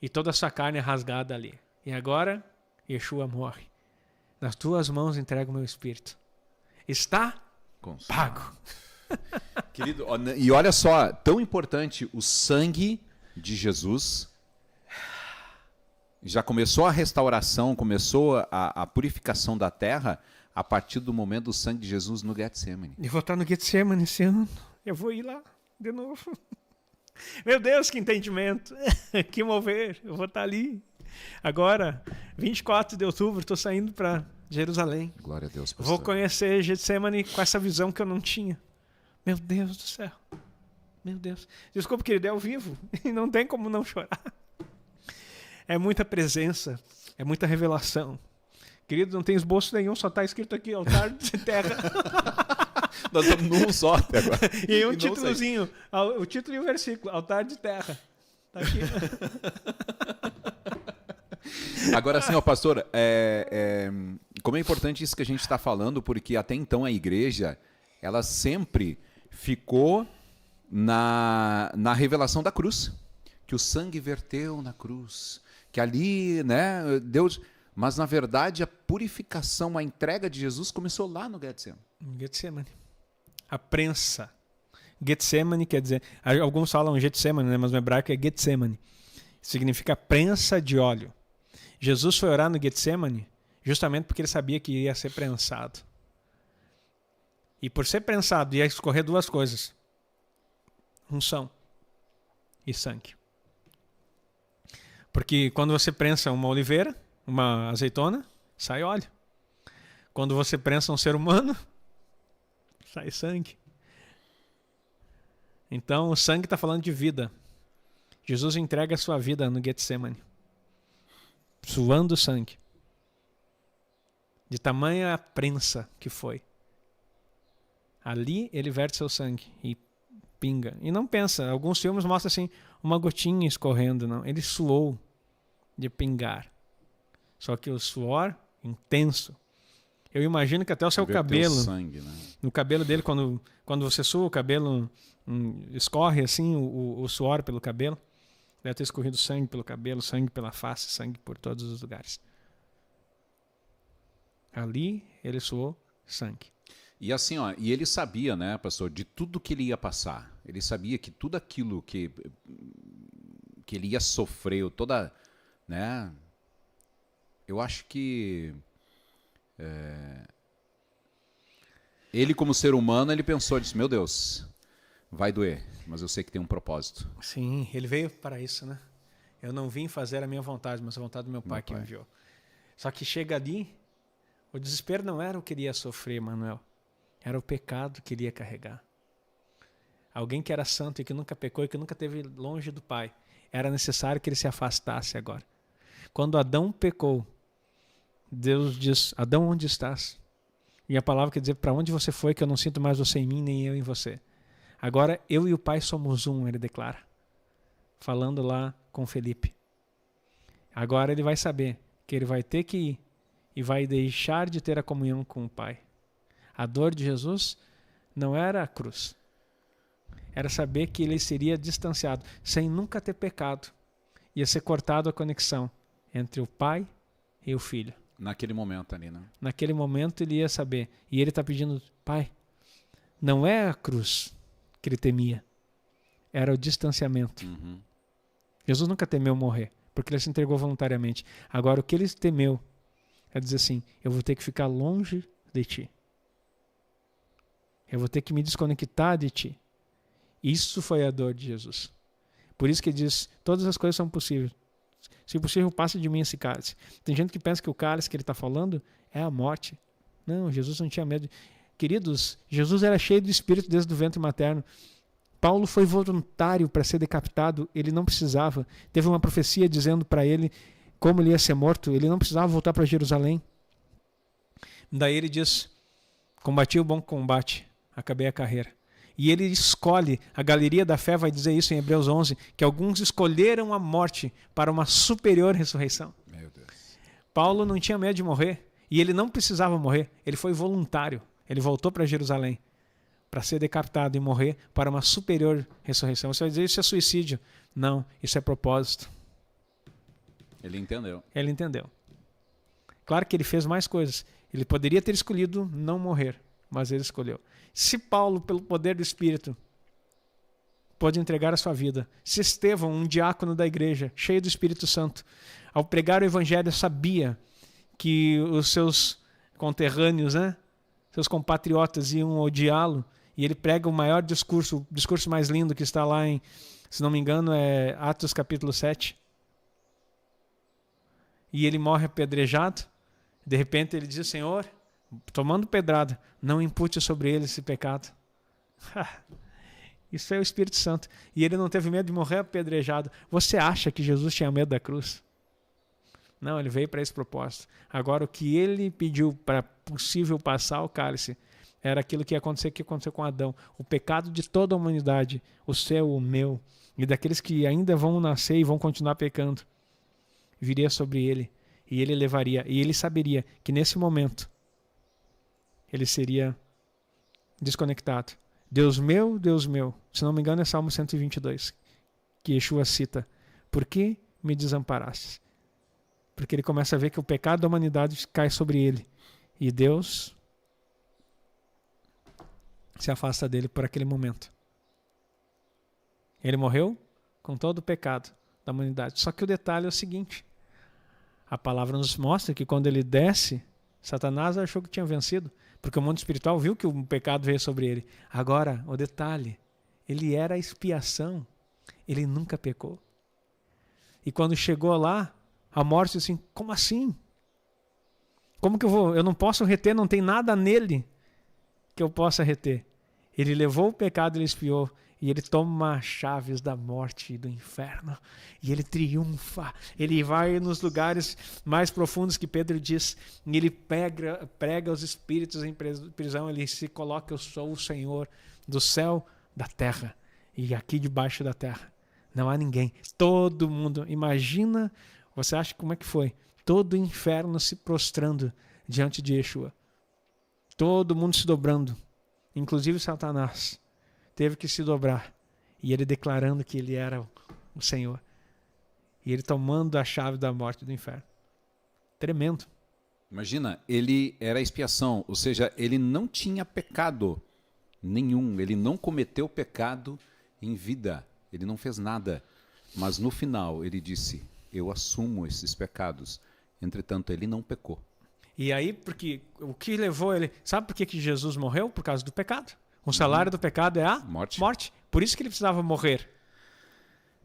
E toda a sua carne é rasgada ali. E agora, Yeshua morre. Nas tuas mãos entrego o meu espírito. Está pago. Querido, e olha só, tão importante, o sangue de Jesus já começou a restauração, começou a purificação da terra a partir do momento do sangue de Jesus no Getsemane. Eu vou estar no Getsemane esse ano. Eu vou ir lá de novo. Meu Deus, que entendimento. Que mover. Eu vou estar ali. Agora, 24 de outubro, estou saindo para Jerusalém. Glória a Deus, pastor. Vou conhecer Getsemane com essa visão que eu não tinha. Meu Deus do céu. Meu Deus. Desculpa, querido, é ao vivo. E não tem como não chorar. É muita presença. É muita revelação. Querido, não tem esboço nenhum, só está escrito aqui, altar de terra. Nós estamos num só até agora. E um títulozinho, o título e o versículo, altar de terra. Está aqui. Agora sim, pastor, como é importante isso que a gente está falando, porque até então a igreja, ela sempre ficou na revelação da cruz, que o sangue verteu na cruz, que ali, né, Deus... Mas, na verdade, a purificação, a entrega de Jesus começou lá no Getsemane. Getsemane. A prensa. Getsemane quer dizer... Alguns falam Getsemane, né? Mas no hebraico é Getsemane. Significa prensa de óleo. Jesus foi orar no Getsemane justamente porque ele sabia que ia ser prensado. E por ser prensado, ia escorrer duas coisas. Unção e sangue. Porque quando você prensa uma oliveira, uma azeitona, sai óleo. Quando você prensa um ser humano, sai sangue. Então o sangue está falando de vida. Jesus entrega a sua vida no Getsemane, suando sangue. De tamanha a prensa que foi. Ali ele verte seu sangue e pinga. E não pensa, alguns filmes mostram assim, uma gotinha escorrendo, não. Ele suou de pingar. Só que o suor intenso. Eu imagino que até o seu cabelo, sangue, né? No cabelo dele, quando você sua, o cabelo escorre assim, o suor pelo cabelo. Deve ter escorrido sangue pelo cabelo, sangue pela face, sangue por todos os lugares. Ali ele suou sangue. E assim, e ele sabia, né, pastor, de tudo que ele ia passar. Ele sabia que tudo aquilo que ele ia sofrer, toda, né? Eu acho que ele, como ser humano, ele pensou, disse, meu Deus, vai doer, mas eu sei que tem um propósito. Sim, ele veio para isso, né? Eu não vim fazer a minha vontade, mas a vontade do meu pai que me enviou. Só que chega ali, o desespero não era o que ele ia sofrer, Manuel. Era o pecado que ele ia carregar. Alguém que era santo e que nunca pecou e que nunca esteve longe do Pai. Era necessário que ele se afastasse agora. Quando Adão pecou, Deus diz, Adão, onde estás? E a palavra quer dizer, para onde você foi que eu não sinto mais você em mim, nem eu em você. Agora eu e o Pai somos um, ele declara. Falando lá com Felipe. Agora ele vai saber que ele vai ter que ir e vai deixar de ter a comunhão com o Pai. A dor de Jesus não era a cruz. Era saber que ele seria distanciado, sem nunca ter pecado. Ia ser cortado a conexão entre o Pai e o Filho. Naquele momento ali, né? Naquele momento ele ia saber. E ele está pedindo, Pai, não é a cruz que ele temia. Era o distanciamento. Uhum. Jesus nunca temeu morrer, porque ele se entregou voluntariamente. Agora, o que ele temeu é dizer assim, eu vou ter que ficar longe de ti. Eu vou ter que me desconectar de ti. Isso foi a dor de Jesus. Por isso que ele diz, todas as coisas são possíveis. Se possível, passe de mim esse cálice. Tem gente que pensa que o cálice que ele está falando é a morte. Não, Jesus não tinha medo. Queridos, Jesus era cheio do Espírito desde o ventre materno. Paulo foi voluntário para ser decapitado, ele não precisava. Teve uma profecia dizendo para ele como ele ia ser morto, ele não precisava voltar para Jerusalém. Daí ele diz, combati o bom combate, acabei a carreira. E ele escolhe, a galeria da fé vai dizer isso em Hebreus 11, que alguns escolheram a morte para uma superior ressurreição. Meu Deus. Paulo não tinha medo de morrer, e ele não precisava morrer, ele foi voluntário. Ele voltou para Jerusalém para ser decapitado e morrer para uma superior ressurreição. Você vai dizer, isso é suicídio. Não, isso é propósito. Ele entendeu. Ele entendeu. Claro que ele fez mais coisas. Ele poderia ter escolhido não morrer, mas ele escolheu. Se Paulo, pelo poder do Espírito, pôde entregar a sua vida, se Estevão, um diácono da igreja, cheio do Espírito Santo, ao pregar o Evangelho, sabia que os seus conterrâneos, seus compatriotas iam odiá-lo, e ele prega o maior discurso, o discurso mais lindo que está lá em, se não me engano, é Atos capítulo 7. E ele morre apedrejado. De repente ele diz, Senhor, tomando pedrada, não impute sobre ele esse pecado. Isso é o Espírito Santo. E ele não teve medo de morrer apedrejado. Você acha que Jesus tinha medo da cruz? Não, ele veio para esse propósito. Agora, o que ele pediu para possível passar o cálice era aquilo que aconteceu com Adão. O pecado de toda a humanidade, o seu, o meu, e daqueles que ainda vão nascer e vão continuar pecando, viria sobre ele. E ele levaria, e ele saberia que nesse momento ele seria desconectado. Deus meu, se não me engano é Salmo 122, que Yeshua cita, por que me desamparastes? Porque ele começa a ver que o pecado da humanidade cai sobre ele. E Deus se afasta dele por aquele momento. Ele morreu com todo o pecado da humanidade. Só que o detalhe é o seguinte, a palavra nos mostra que quando ele desce, Satanás achou que tinha vencido, porque o mundo espiritual viu que o pecado veio sobre ele. Agora, o detalhe, ele era a expiação, ele nunca pecou. E quando chegou lá, a morte disse assim, como assim? Como que eu não posso reter, não tem nada nele que eu possa reter. Ele levou o pecado, ele expiou, e ele toma as chaves da morte e do inferno, e ele triunfa, ele vai nos lugares mais profundos que Pedro diz, e ele prega os espíritos em prisão, ele se coloca, eu sou o Senhor do céu, da terra, e aqui debaixo da terra não há ninguém, todo mundo, imagina, você acha como é que foi? Todo o inferno se prostrando diante de Yeshua, todo mundo se dobrando, inclusive Satanás, teve que se dobrar. E ele declarando que ele era o Senhor. E ele tomando a chave da morte do inferno. Tremendo. Imagina, ele era a expiação, ou seja, ele não tinha pecado nenhum, ele não cometeu pecado em vida, ele não fez nada. Mas no final ele disse, eu assumo esses pecados. Entretanto, ele não pecou. E aí, porque o que levou ele... Sabe por que Jesus morreu? Por causa do pecado. O salário do pecado é a morte. Por isso que ele precisava morrer.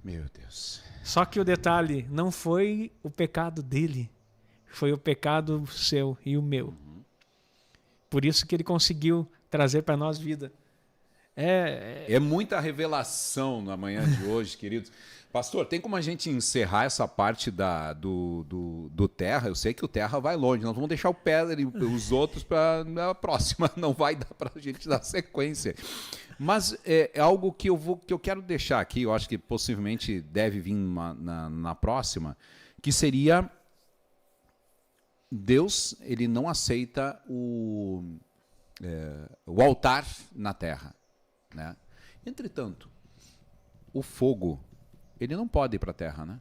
Meu Deus. Só que o detalhe não foi o pecado dele. Foi o pecado seu e o meu. Por isso que ele conseguiu trazer para nós vida. É muita revelação na manhã de hoje, queridos. Pastor, tem como a gente encerrar essa parte do Terra? Eu sei que o Terra vai longe, nós vamos deixar o Pedra e os outros para a próxima, não vai dar para a gente dar sequência. Mas é algo que eu quero deixar aqui, eu acho que possivelmente deve vir na próxima, que seria Deus, ele não aceita o altar na Terra, né? Entretanto, o fogo, ele não pode ir para a terra, né?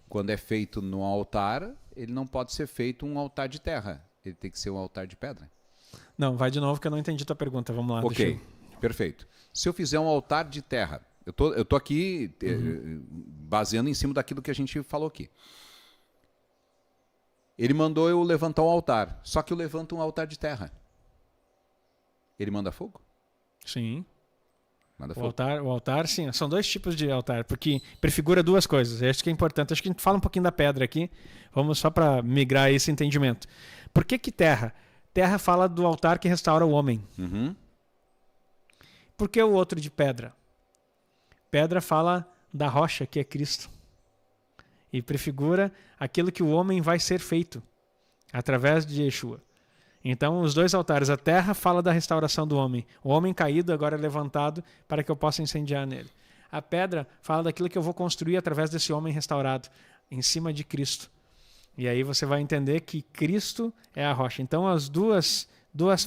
Quando é feito no altar, ele não pode ser feito um altar de terra. Ele tem que ser um altar de pedra. Não, vai de novo que eu não entendi tua pergunta. Vamos lá. Ok, perfeito. Se eu fizer um altar de terra, eu tô aqui baseando em cima daquilo que a gente falou aqui. Ele mandou eu levantar um altar, só que eu levanto um altar de terra. Ele manda fogo? Sim. Manda O fogo. altar, sim. São dois tipos de altar, porque prefigura duas coisas. Acho que é importante. Acho que a gente fala um pouquinho da pedra aqui. Vamos só para migrar esse entendimento. Por que terra? Terra fala do altar que restaura o homem. Uhum. Por que o outro de pedra? Pedra fala da rocha, que é Cristo. E prefigura aquilo que o homem vai ser feito através de Yeshua. Então, os dois altares, a terra fala da restauração do homem. O homem caído agora é levantado para que eu possa incendiar nele. A pedra fala daquilo que eu vou construir através desse homem restaurado, em cima de Cristo. E aí você vai entender que Cristo é a rocha. Então, as duas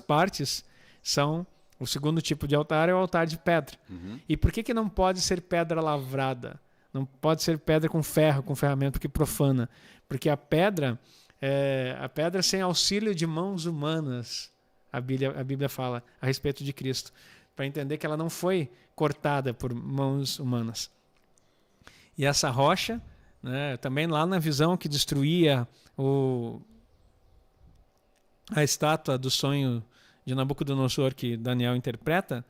partes são... O segundo tipo de altar é o altar de pedra. Uhum. E por que não pode ser pedra lavrada? Não pode ser pedra com ferro, com ferramenta, porque profana. Porque a pedra sem auxílio de mãos humanas, a Bíblia fala a respeito de Cristo, para entender que ela não foi cortada por mãos humanas. E essa rocha, né, também lá na visão que destruía a estátua do sonho de Nabucodonosor que Daniel interpreta,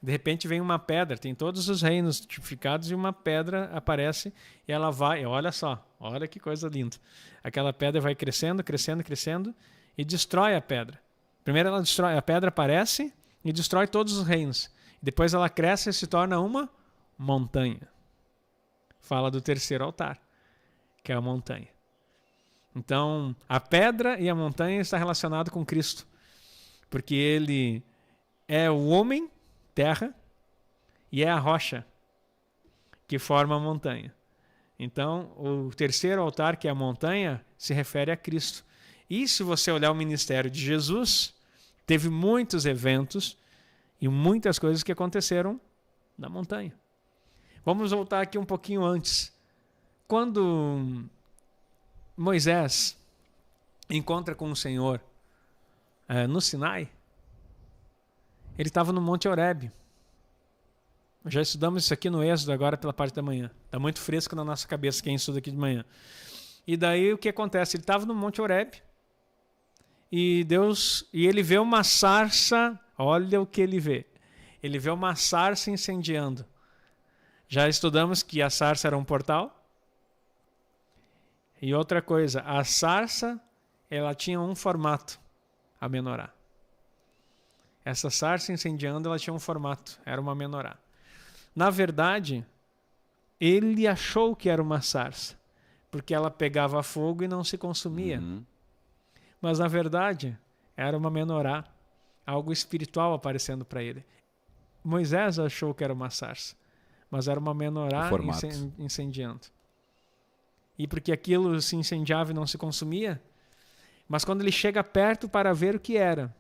de repente vem uma pedra, tem todos os reinos tipificados e uma pedra aparece e ela vai, olha só, olha que coisa linda. Aquela pedra vai crescendo, crescendo, crescendo e destrói a pedra. Primeiro ela destrói, a pedra aparece e destrói todos os reinos. Depois ela cresce e se torna uma montanha. Fala do terceiro altar, que é a montanha. Então, a pedra e a montanha está relacionado com Cristo, porque ele é o homem, terra, e é a rocha que forma a montanha. Então, o terceiro altar, que é a montanha, se refere a Cristo. E se você olhar o ministério de Jesus, teve muitos eventos e muitas coisas que aconteceram na montanha. Vamos voltar aqui um pouquinho antes. Quando Moisés encontra com o Senhor no Sinai, ele estava no Monte Horebe. Já estudamos isso aqui no Êxodo agora pela parte da manhã. Está muito fresco na nossa cabeça quem estuda aqui de manhã. E daí o que acontece? Ele estava no Monte Horebe e ele vê uma sarça. Olha o que ele vê. Ele vê uma sarça incendiando. Já estudamos que a sarça era um portal. E outra coisa, a sarça ela tinha um formato, a menorá. Essa sarça incendiando, ela tinha um formato, era uma menorá. Na verdade, ele achou que era uma sarça, porque ela pegava fogo e não se consumia. Uhum. Mas, na verdade, era uma menorá, algo espiritual aparecendo para ele. Moisés achou que era uma sarça, mas era uma menorá incendiando. E porque aquilo se incendiava e não se consumia, mas quando ele chega perto para ver o que era,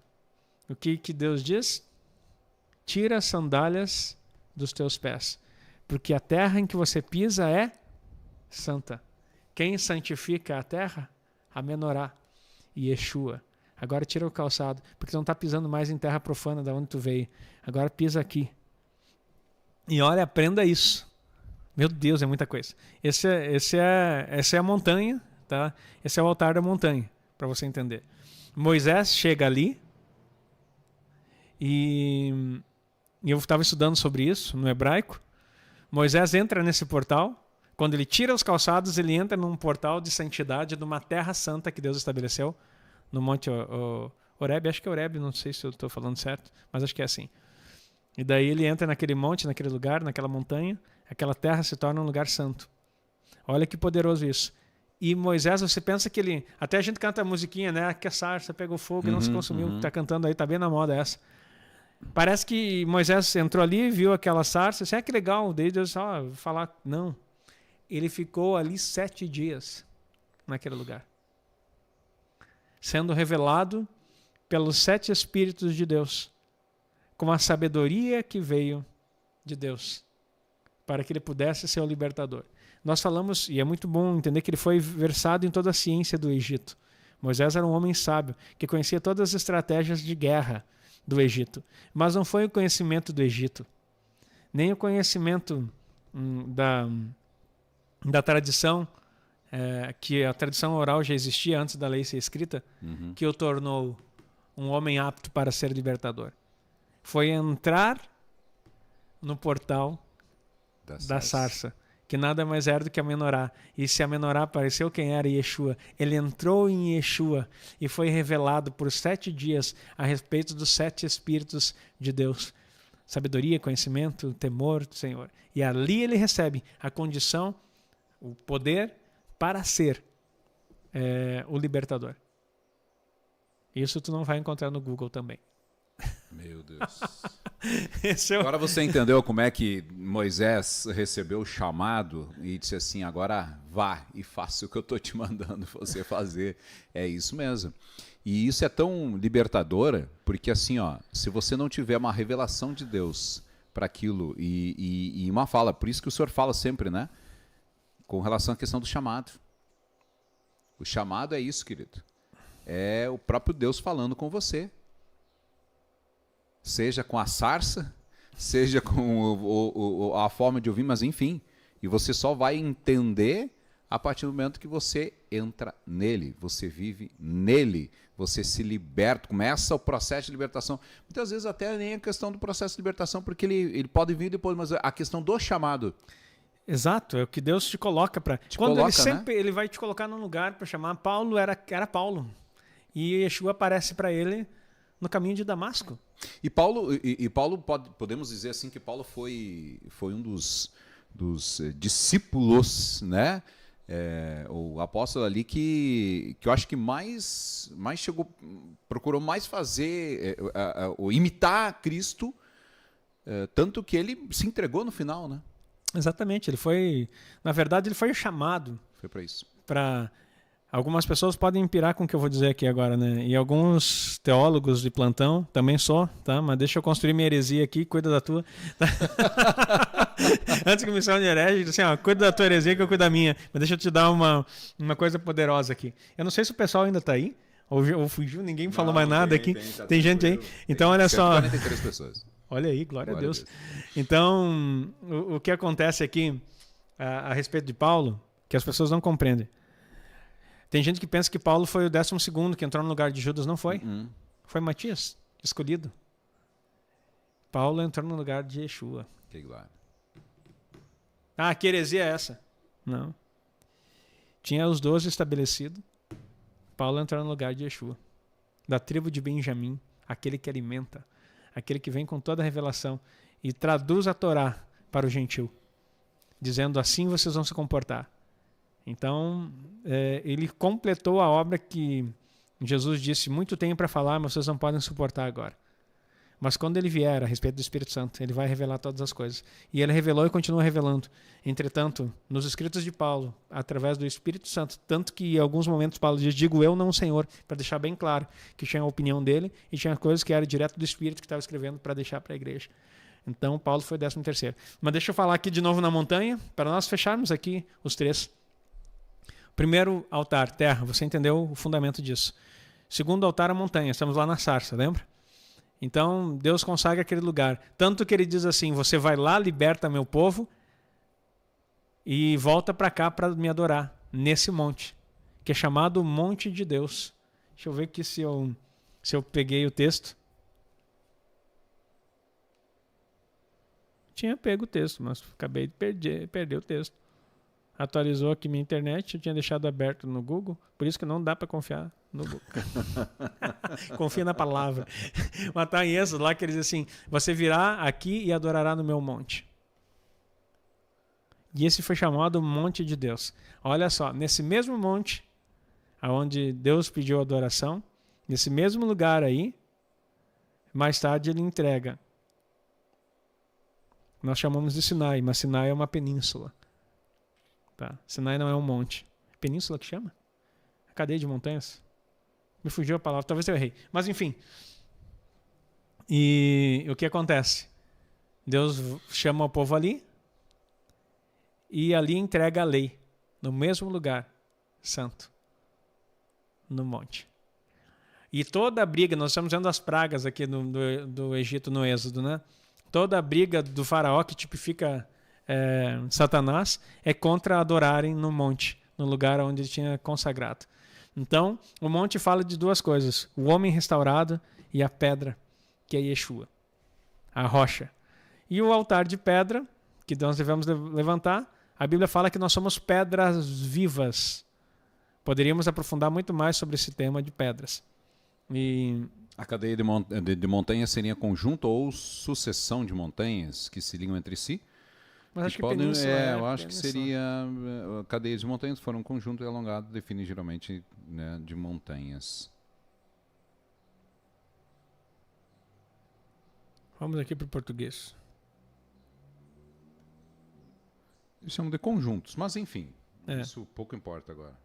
o que Deus diz? Tira as sandálias dos teus pés, porque a terra em que você pisa é santa. Quem santifica a terra? A menorá e Yeshua. Agora tira o calçado, porque tu não está pisando mais em terra profana da onde tu veio. Agora pisa aqui. E olha, aprenda isso. Meu Deus, é muita coisa. Essa é a montanha, tá? Esse é o altar da montanha, para você entender. Moisés chega ali, e eu estava estudando sobre isso no hebraico. Moisés entra nesse portal. Quando ele tira os calçados, ele entra num portal de santidade de uma terra santa que Deus estabeleceu no Monte Horebe. Acho que é Horebe, não sei se eu estou falando certo, mas acho que é assim. E daí ele entra naquele monte, naquele lugar, naquela montanha, aquela terra se torna um lugar santo. Olha que poderoso isso. E Moisés, você pensa que ele... Até a gente canta a musiquinha, né? Que a sarça pegou fogo e não se consumiu. Tá cantando aí, tá bem na moda essa. Parece que Moisés entrou ali, viu aquela sarça, disse, que legal. Daí Deus disse, falar... Não. Ele ficou ali 7 dias naquele lugar. Sendo revelado pelos 7 Espíritos de Deus. Com a sabedoria que veio de Deus. Para que ele pudesse ser o libertador. Nós falamos, e é muito bom entender que ele foi versado em toda a ciência do Egito. Moisés era um homem sábio, que conhecia todas as estratégias de guerra do Egito. Mas não foi o conhecimento do Egito, nem o conhecimento da tradição, que a tradição oral já existia antes da lei ser escrita, que o tornou um homem apto para ser libertador. Foi entrar no portal da sarça, que nada mais era do que a menorá. E se a menorá apareceu, quem era? Yeshua. Ele entrou em Yeshua e foi revelado por 7 dias a respeito dos 7 Espíritos de Deus. Sabedoria, conhecimento, temor do Senhor. E ali ele recebe a condição, o poder para ser o libertador. Isso tu não vai encontrar no Google também. Meu Deus. Esse é o... Agora você entendeu como é que Moisés recebeu o chamado e disse assim, agora vá e faça o que eu estou te mandando você fazer. É isso mesmo. E isso é tão libertadora, porque assim, se você não tiver uma revelação de Deus para aquilo e uma fala, por isso que o senhor fala sempre, né? Com relação à questão do chamado. O chamado é isso, querido. É o próprio Deus falando com você. Seja com a sarça, seja com a forma de ouvir, mas enfim. E você só vai entender a partir do momento que você entra nele, você vive nele, você se liberta, começa o processo de libertação. Muitas vezes até nem a questão do processo de libertação, porque ele pode vir depois, mas a questão do chamado. Exato, é o que Deus te coloca para... Quando ele sempre ele vai te colocar num lugar para chamar. Paulo era Paulo. E Yeshua aparece para ele no caminho de Damasco. E Paulo podemos dizer assim que Paulo foi um dos discípulos, né? O apóstolo ali que eu acho que mais chegou, procurou mais fazer, imitar Cristo, tanto que ele se entregou no final, né? Exatamente, na verdade ele foi chamado. Foi para isso. Algumas pessoas podem pirar com o que eu vou dizer aqui agora, né? E alguns teólogos de plantão, também sou, tá? Mas deixa eu construir minha heresia aqui, cuida da tua. Antes que me chame de herege, assim, cuida da tua heresia que eu cuido da minha. Mas deixa eu te dar uma coisa poderosa aqui. Eu não sei se o pessoal ainda está aí, ou fugiu, ninguém falou mais nada aqui. Tem gente aí? Então, olha só. 143 pessoas. Olha aí, glória a Deus. Então, o que acontece aqui a respeito de Paulo, que as pessoas não compreendem. Tem gente que pensa que Paulo foi o 12º que entrou no lugar de Judas. Não foi. Foi Matias, escolhido. Paulo entrou no lugar de Yeshua. Que glória. Que heresia é essa? Não. Tinha os 12 estabelecidos. Paulo entrou no lugar de Yeshua. Da tribo de Benjamim, aquele que alimenta, aquele que vem com toda a revelação e traduz a Torá para o gentil, dizendo assim vocês vão se comportar. Então, ele completou a obra que Jesus disse, muito tenho para falar, mas vocês não podem suportar agora. Mas quando ele vier a respeito do Espírito Santo, ele vai revelar todas as coisas. E ele revelou e continua revelando. Entretanto, nos escritos de Paulo, através do Espírito Santo, tanto que em alguns momentos Paulo diz, digo eu, não o Senhor, para deixar bem claro que tinha a opinião dele e tinha coisas que era direto do Espírito que estava escrevendo para deixar para a igreja. Então, Paulo foi 13º. Mas deixa eu falar aqui de novo na montanha, para nós fecharmos aqui os 3. Primeiro altar, terra, você entendeu o fundamento disso. Segundo altar, a montanha, estamos lá na sarça, lembra? Então, Deus consagra aquele lugar. Tanto que ele diz assim, você vai lá, liberta meu povo e volta para cá para me adorar, nesse monte, que é chamado Monte de Deus. Deixa eu ver aqui se eu peguei o texto. Tinha pego o texto, mas acabei de perder o texto. Atualizou aqui minha internet, eu tinha deixado aberto no Google, por isso que não dá para confiar no Google. Confia na palavra. Mas tá em Êxodo lá que ele diz assim, você virá aqui e adorará no meu monte. E esse foi chamado Monte de Deus. Olha só, nesse mesmo monte, onde Deus pediu adoração, nesse mesmo lugar aí, mais tarde ele entrega. Nós chamamos de Sinai, mas Sinai é uma península. Tá? Sinai não é um monte. Península que chama? A cadeia de montanhas? Me fugiu a palavra, talvez eu errei. Mas enfim. E o que acontece? Deus chama o povo ali e ali entrega a lei, no mesmo lugar, santo, no monte. E toda a briga, nós estamos vendo as pragas aqui do Egito no Êxodo, né? Toda a briga do faraó que tipifica Satanás é contra adorarem no monte, no lugar onde ele tinha consagrado. Então, o monte fala de duas coisas: o homem restaurado e a pedra, que é Yeshua, a rocha. E o altar de pedra, que nós devemos levantar, a Bíblia fala que nós somos pedras vivas. Poderíamos aprofundar muito mais sobre esse tema de pedras. E a cadeia de montanhas seria conjunto ou sucessão de montanhas que se ligam entre si? Mas acho que península eu acho que seria cadeias de montanhas, foram um conjunto e alongado, define geralmente, né, de montanhas. Vamos aqui para o português. Eles chamam de conjuntos, mas enfim, isso pouco importa agora.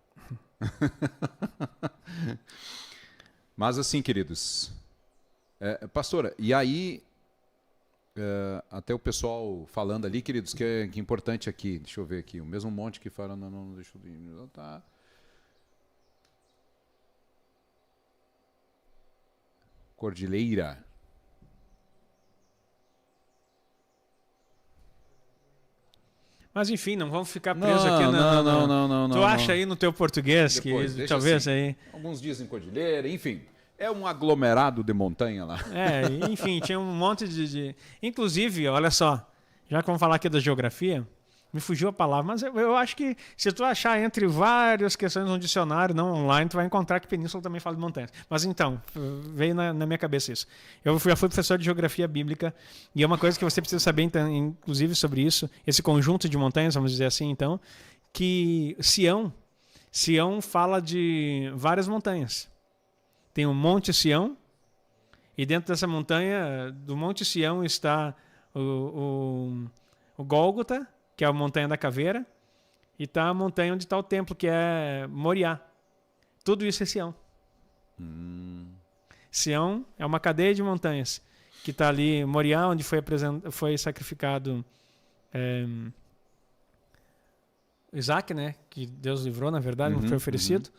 Mas assim, queridos, pastora, e aí, até o pessoal falando ali, queridos, que é importante aqui, deixa eu ver aqui, o mesmo monte que fala, não deixa eu ver, tá. Cordilheira. Mas enfim, não vamos ficar presos aqui. Não. Tu acha aí no teu português depois, que talvez assim, aí... Alguns dizem cordilheira, enfim. É um aglomerado de montanha lá. Enfim, tinha um monte de... Inclusive, olha só, já que vamos falar aqui da geografia, me fugiu a palavra, mas eu acho que se tu achar entre várias questões no dicionário, não online, tu vai encontrar que península também fala de montanhas. Mas então, veio na minha cabeça isso. Eu já fui professor de geografia bíblica e é uma coisa que você precisa saber, inclusive sobre isso, esse conjunto de montanhas, vamos dizer assim, então, que Sião fala de várias montanhas. Tem o Monte Sião e dentro dessa montanha, do Monte Sião, está o Gólgota, que é a montanha da caveira, e está a montanha onde está o templo, que é Moriá. Tudo isso é Sião. Sião é uma cadeia de montanhas que está ali, Moriá, onde foi sacrificado Isaac, né? Que Deus livrou, na verdade, não foi oferecido.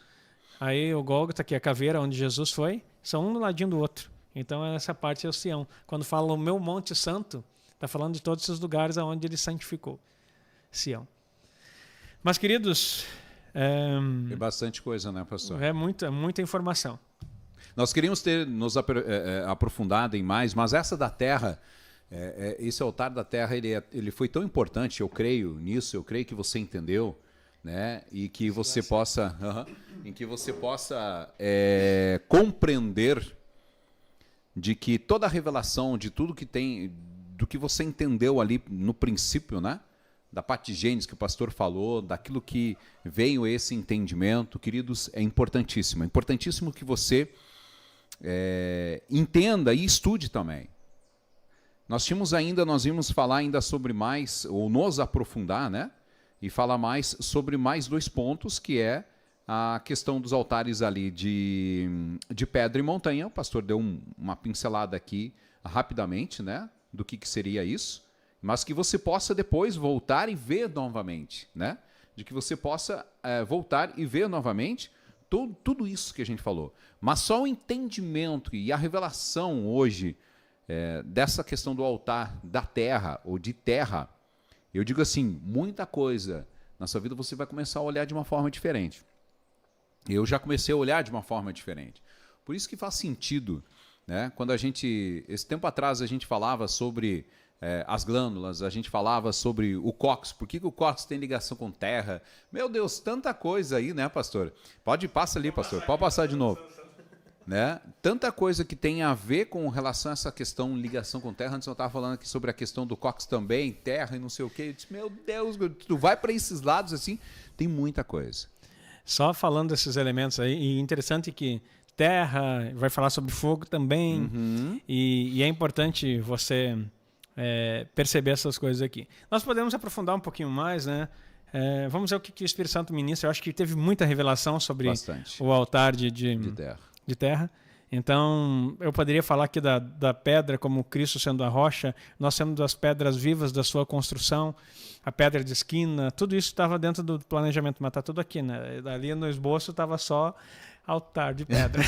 Aí o Gólgota, que é a caveira, onde Jesus foi, são um do ladinho do outro. Então essa parte é o Sião. Quando fala o meu Monte Santo, está falando de todos esses lugares onde ele santificou. Sião. Mas, queridos... É bastante coisa, né, pastor? É muita informação. Nós queríamos ter nos aprofundado em mais, mas essa da terra, esse altar da terra, ele foi tão importante, eu creio nisso, eu creio que você entendeu, né? E que você possa, compreender de que toda a revelação de tudo que tem, do que você entendeu ali no princípio, né? Da parte de Gênesis que o pastor falou, daquilo que veio esse entendimento, queridos, é importantíssimo. É importantíssimo que você entenda e estude também. Nós vimos falar ainda sobre mais, ou nos aprofundar, né? E falar mais sobre mais dois pontos, que é a questão dos altares ali de pedra e montanha. O pastor deu uma pincelada aqui rapidamente, né? Do que seria isso. Mas que você possa depois voltar e ver novamente, né? De que você possa voltar e ver novamente tudo isso que a gente falou. Mas só o entendimento e a revelação hoje dessa questão do altar da terra ou de terra, eu digo assim, muita coisa na sua vida você vai começar a olhar de uma forma diferente. Eu já comecei a olhar de uma forma diferente. Por isso que faz sentido, né? Quando esse tempo atrás a gente falava sobre as glândulas, a gente falava sobre o cóccix, por que o cóccix tem ligação com terra? Meu Deus, tanta coisa aí, né, pastor? Passa ali, pastor, pode passar de novo. né? Tanta coisa que tem a ver com relação a essa questão, ligação com terra. Antes eu estava falando aqui sobre a questão do Cox também, terra e não sei o quê. Eu disse, meu Deus, tu vai para esses lados assim, tem muita coisa. Só falando desses elementos aí, e interessante que terra, vai falar sobre fogo também, e é importante você perceber essas coisas aqui. Nós podemos aprofundar um pouquinho mais, né? Vamos ver o que o Espírito Santo ministra. Eu acho que teve muita revelação sobre o altar de terra. Então, eu poderia falar aqui da pedra como Cristo sendo a rocha, nós sendo as pedras vivas da sua construção, a pedra de esquina, tudo isso estava dentro do planejamento, mas está tudo aqui, né? Ali no esboço estava só altar de pedra.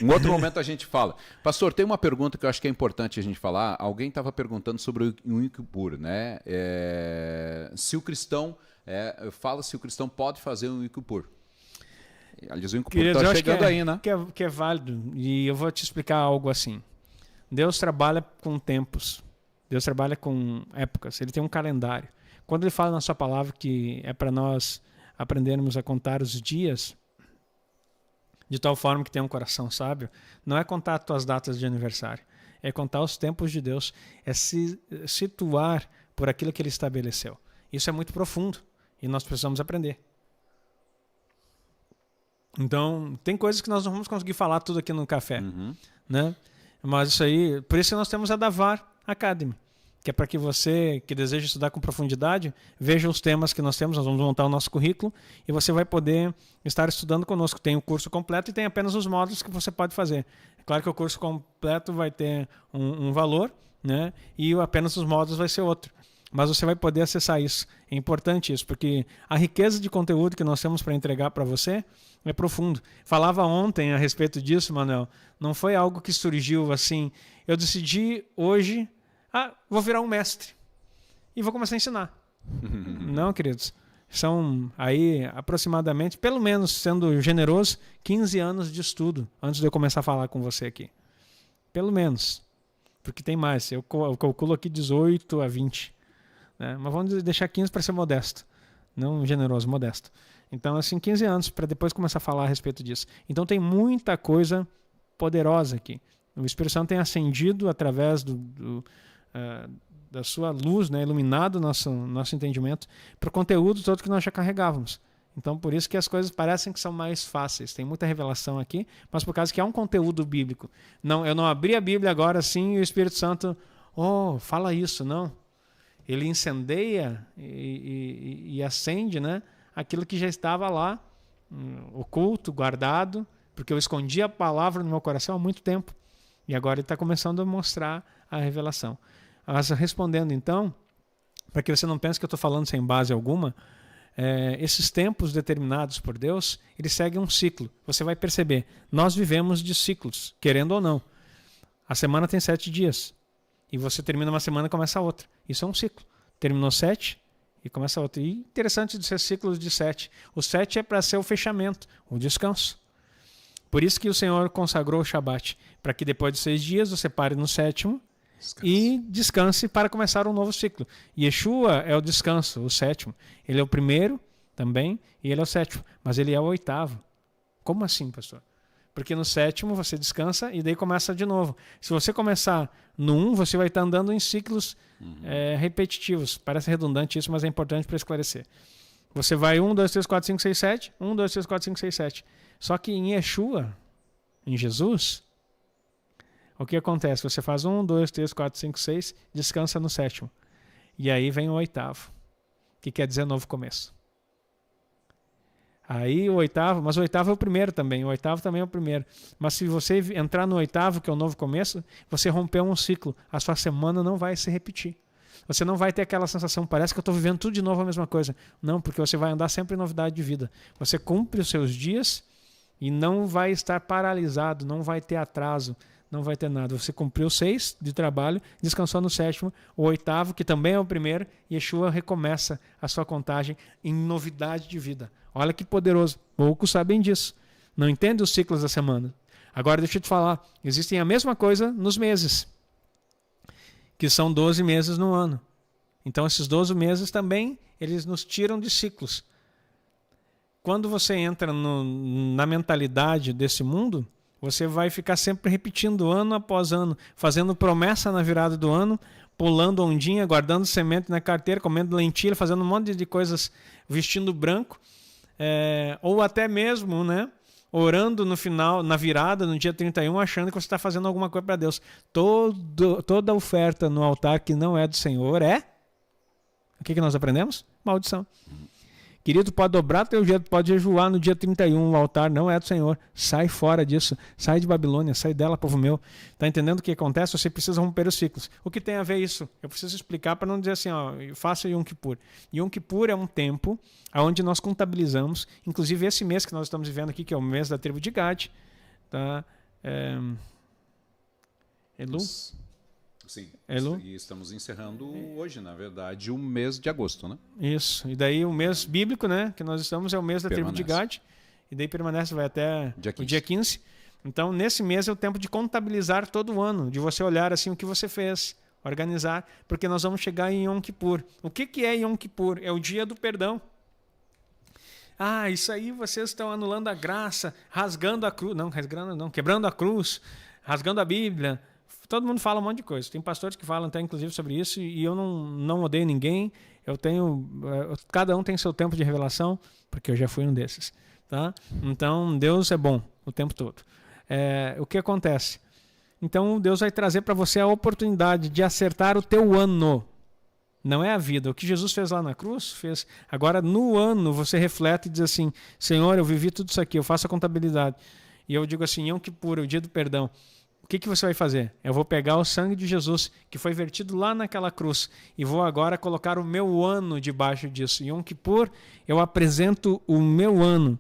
Um outro momento a gente fala. Pastor, tem uma pergunta que eu acho que é importante a gente falar. Alguém estava perguntando sobre o Yom Kippur, né? Se o cristão, se o cristão pode fazer um Yom Kippur. Aliás, o Yom Kippur está chegando aí, né? Que é válido. E eu vou te explicar algo assim. Deus trabalha com tempos. Deus trabalha com épocas. Ele tem um calendário. Quando ele fala na sua palavra que é para nós aprendermos a contar os dias de tal forma que tenha um coração sábio, não é contar as tuas datas de aniversário. É contar os tempos de Deus. É se situar por aquilo que ele estabeleceu. Isso é muito profundo. E nós precisamos aprender. Então, tem coisas que nós não vamos conseguir falar tudo aqui no café, né? Mas isso aí, por isso nós temos a Davar Academy, que é para que você que deseja estudar com profundidade, veja os temas que nós temos, nós vamos montar o nosso currículo e você vai poder estar estudando conosco. Tem o curso completo e tem apenas os módulos que você pode fazer. É claro que o curso completo vai ter um valor, né? E apenas os módulos vai ser outro. Mas você vai poder acessar isso. É importante isso, porque a riqueza de conteúdo que nós temos para entregar para você é profundo. Falava ontem a respeito disso, Manuel. Não foi algo que surgiu assim. Eu decidi hoje, vou virar um mestre e vou começar a ensinar. Não, queridos. São aí aproximadamente, pelo menos sendo generoso, 15 anos de estudo antes de eu começar a falar com você aqui. Pelo menos. Porque tem mais. Eu calculo aqui 18 a 20. Mas vamos deixar 15 para ser modesto, não generoso, modesto. Então, assim, 15 anos para depois começar a falar a respeito disso. Então, tem muita coisa poderosa aqui. O Espírito Santo tem acendido através da sua luz, né, iluminado nosso entendimento para o conteúdo todo que nós já carregávamos. Então, por isso que as coisas parecem que são mais fáceis. Tem muita revelação aqui, mas por causa que é um conteúdo bíblico. Não, eu não abri a Bíblia agora assim e o Espírito Santo, fala isso, não. Ele incendeia e acende, né, aquilo que já estava lá, oculto, guardado, porque eu escondi a palavra no meu coração há muito tempo. E agora ele está começando a mostrar a revelação. Mas respondendo então, para que você não pense que eu estou falando sem base alguma, esses tempos determinados por Deus, eles seguem um ciclo. Você vai perceber, nós vivemos de ciclos, querendo ou não. A semana tem 7 dias. E você termina uma semana e começa a outra. Isso é um ciclo. Terminou 7 e começa a outra. E interessante de ser ciclos de 7. O 7 é para ser o fechamento, o descanso. Por isso que o Senhor consagrou o Shabat, para que depois de 6 dias você pare no 7º e descanse para começar um novo ciclo. Yeshua é o descanso, o 7º. Ele é o primeiro também e ele é o 7º. Mas ele é o 8º. Como assim, pastor? Porque no 7º você descansa e daí começa de novo. Se você começar no 1, você vai estar andando em ciclos repetitivos. Parece redundante isso, mas é importante para esclarecer. Você vai 1, 2, 3, 4, 5, 6, 7. 1, 2, 3, 4, 5, 6, 7. Só que em Yeshua, em Jesus, o que acontece? Você faz 1, 2, 3, 4, 5, 6, descansa no 7º. E aí vem o 8º, que quer dizer novo começo. Aí o 8º, mas o 8º é o primeiro também, o 8º também é o primeiro. Mas se você entrar no 8º, que é o novo começo, você rompeu um ciclo. A sua semana não vai se repetir. Você não vai ter aquela sensação, parece que eu estou vivendo tudo de novo a mesma coisa. Não, porque você vai andar sempre em novidade de vida. Você cumpre os seus dias e não vai estar paralisado, não vai ter atraso, não vai ter nada. Você cumpriu 6 de trabalho, descansou no 7º, o 8º, que também é o primeiro, e Yeshua recomeça a sua contagem em novidade de vida. Olha que poderoso. Poucos sabem disso. Não entendem os ciclos da semana. Agora deixa eu te falar. Existem a mesma coisa nos meses. Que são 12 meses no ano. Então esses 12 meses também, eles nos tiram de ciclos. Quando você entra na mentalidade desse mundo, Você vai ficar sempre repetindo ano após ano, fazendo promessa na virada do ano, pulando ondinha, guardando semente na carteira, comendo lentilha, fazendo um monte de coisas, vestindo branco, ou até mesmo, né, orando no final, na virada, no dia 31, achando que você está fazendo alguma coisa para Deus. Toda oferta no altar que não é do Senhor o que nós aprendemos? Maldição. Querido, pode dobrar teu jeito, pode jejuar no dia 31, o altar não é do Senhor. Sai fora disso, sai de Babilônia, sai dela, povo meu. Está entendendo o que acontece? Você precisa romper os ciclos. O que tem a ver isso? Eu preciso explicar para não dizer assim, faça Yom Kippur. Yom Kippur é um tempo onde nós contabilizamos, inclusive esse mês que nós estamos vivendo aqui, que é o mês da tribo de Gad, tá? Elu? Sim, Elu? E estamos encerrando hoje, na verdade, o mês de agosto, né? Isso, e daí o mês bíblico, né, que nós estamos, é o mês da tribo de Gad, e daí permanece, vai até o dia 15. Então, nesse mês é o tempo de contabilizar todo o ano, de você olhar assim o que você fez, organizar, porque nós vamos chegar em Yom Kippur. O que é Yom Kippur? É o dia do perdão. Isso aí vocês estão anulando a graça, rasgando a cruz, quebrando a cruz, rasgando a Bíblia. Todo mundo fala um monte de coisa. Tem pastores que falam até inclusive sobre isso, e eu não odeio ninguém. Cada um tem seu tempo de revelação, porque eu já fui um desses, tá? Então Deus é bom o tempo todo. O que acontece? Então Deus vai trazer para você a oportunidade de acertar o teu ano. Não é a vida. O que Jesus fez lá na cruz, fez. Agora no ano você reflete e diz assim: Senhor, eu vivi tudo isso aqui, eu faço a contabilidade. E eu digo assim: Yom Kippur, o dia do perdão. O que você vai fazer? Eu vou pegar o sangue de Jesus, que foi vertido lá naquela cruz, e vou agora colocar o meu ano debaixo disso. Em Yom Kippur, eu apresento o meu ano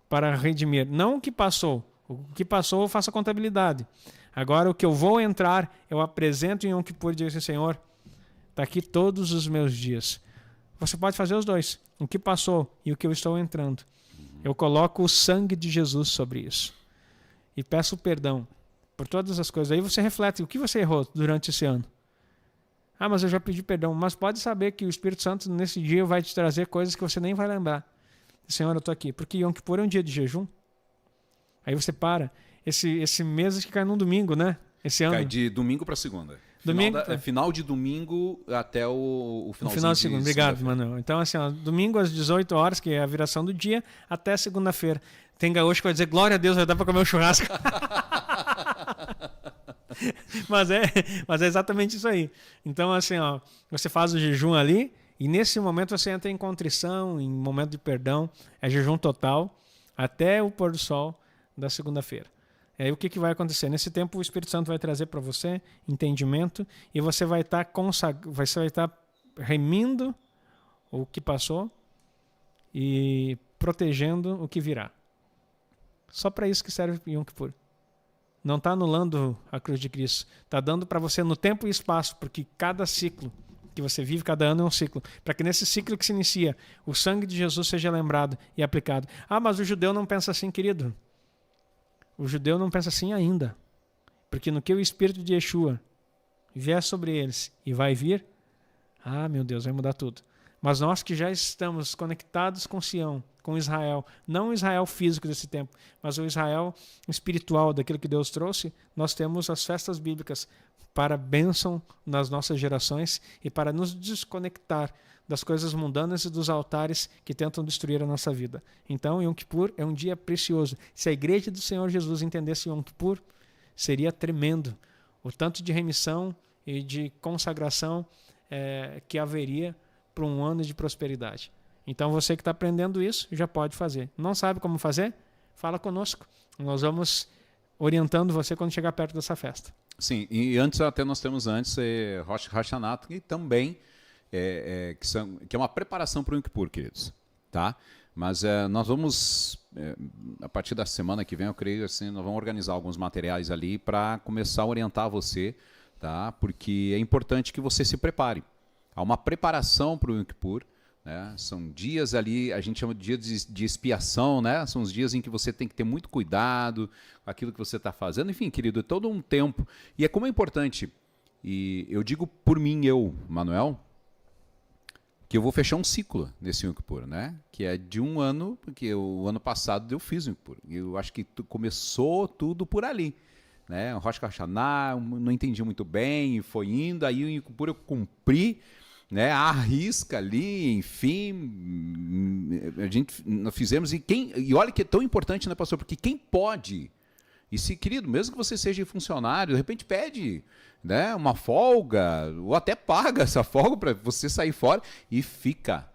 para redimir. Não o que passou. O que passou eu faço a contabilidade. Agora o que eu vou entrar, eu apresento em Yom Kippur e digo assim: Senhor, está aqui todos os meus dias. Você pode fazer os dois. O que passou e o que eu estou entrando. Eu coloco o sangue de Jesus sobre isso. E peço perdão por todas as coisas. Aí você reflete o que você errou durante esse ano. Mas eu já pedi perdão. Mas pode saber que o Espírito Santo nesse dia vai te trazer coisas que você nem vai lembrar. Senhor, eu estou aqui. Porque Yom Kippur é um dia de jejum. Aí você para. Esse mês que cai num domingo, né? Esse ano. Cai de domingo para segunda. Final de domingo até o final de segunda. Obrigado, Manuel. Então, assim, domingo às 18 horas, que é a viração do dia, até segunda-feira. Tem gaúcho que vai dizer: glória a Deus, vai dar para comer um churrasco. mas é exatamente isso aí. Então, assim, você faz o jejum ali, e nesse momento você entra em contrição, em momento de perdão. É jejum total até o pôr do sol da segunda-feira. Aí o que vai acontecer? Nesse tempo o Espírito Santo vai trazer para você entendimento, e você vai estar remindo o que passou e protegendo o que virá. Só para isso que serve Yom Kippur. Não está anulando a cruz de Cristo. Está dando para você no tempo e espaço, porque cada ciclo que você vive, cada ano é um ciclo. Para que nesse ciclo que se inicia, o sangue de Jesus seja lembrado e aplicado. Mas o judeu não pensa assim, querido. O judeu não pensa assim ainda. Porque no que o Espírito de Yeshua vier sobre eles e vai vir, meu Deus, vai mudar tudo. Mas nós que já estamos conectados com Sião, com Israel, não o Israel físico desse tempo, mas o Israel espiritual daquilo que Deus trouxe, nós temos as festas bíblicas para bênção nas nossas gerações e para nos desconectar das coisas mundanas e dos altares que tentam destruir a nossa vida. Então, Yom Kippur é um dia precioso. Se a igreja do Senhor Jesus entendesse Yom Kippur, seria tremendo o tanto de remissão e de consagração que haveria para um ano de prosperidade. Então, você que está aprendendo isso, já pode fazer. Não sabe como fazer? Fala conosco. Nós vamos orientando você quando chegar perto dessa festa. Sim, e nós temos Rosh Hashanah, que também que é uma preparação para o Yom Kippur, queridos. Tá? Mas nós vamos, a partir da semana que vem, eu creio, assim, nós vamos organizar alguns materiais ali para começar a orientar você, tá? Porque é importante que você se prepare. Há uma preparação para o Yom Kippur, né? São dias ali, a gente chama de dias de expiação, né? São os dias em que você tem que ter muito cuidado com aquilo que você está fazendo. Enfim, querido, é todo um tempo. E como é importante, e eu digo por mim, Manuel, que eu vou fechar um ciclo nesse Yom Kippur, né? Que é de um ano, porque o ano passado eu fiz o Yom Kippur. Eu acho que começou tudo por ali, né? O Rosh Hashanah, não entendi muito bem, e foi indo, aí o Yom Kippur eu cumpri, né? A risca ali, enfim, nós fizemos, e olha que é tão importante, né, pastor? Porque quem pode, e se, querido, mesmo que você seja funcionário, de repente pede, né, uma folga, ou até paga essa folga para você sair fora e fica.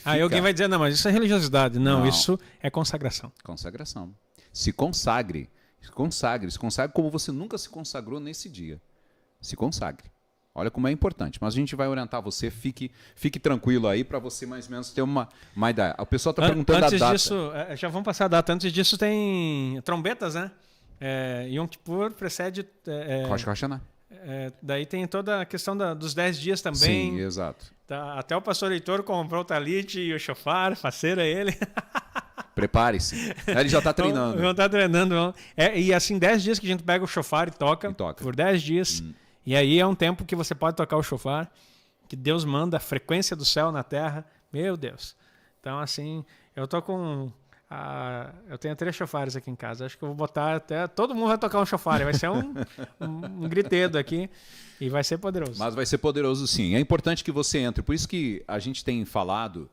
Aí alguém vai dizer, não, mas isso é religiosidade. Não, isso é consagração. Consagração. Se consagre. Se consagre como você nunca se consagrou nesse dia. Se consagre. Olha como é importante. Mas a gente vai orientar você, fique tranquilo aí para você mais ou menos ter uma ideia. O pessoal está perguntando antes a data. Disso, já vamos passar a data. Antes disso tem trombetas, né? Yom Kippur precede... Rosh Hashanah. Daí tem toda a questão dos 10 dias também. Sim, exato. Até o pastor Heitor comprou o talit e o shofar, faceira ele. Prepare-se. Ele já está treinando. Já está treinando. E assim, 10 dias que a gente pega o shofar e toca. Por 10 dias. E aí é um tempo que você pode tocar o shofar, que Deus manda a frequência do céu na terra. Meu Deus. Então, assim, eu tô com... eu tenho 3 chofares aqui em casa. Acho que eu vou botar até... Todo mundo vai tocar um chofar. Vai ser um gritedo aqui. E vai ser poderoso. Mas vai ser poderoso, sim. É importante que você entre. Por isso que a gente tem falado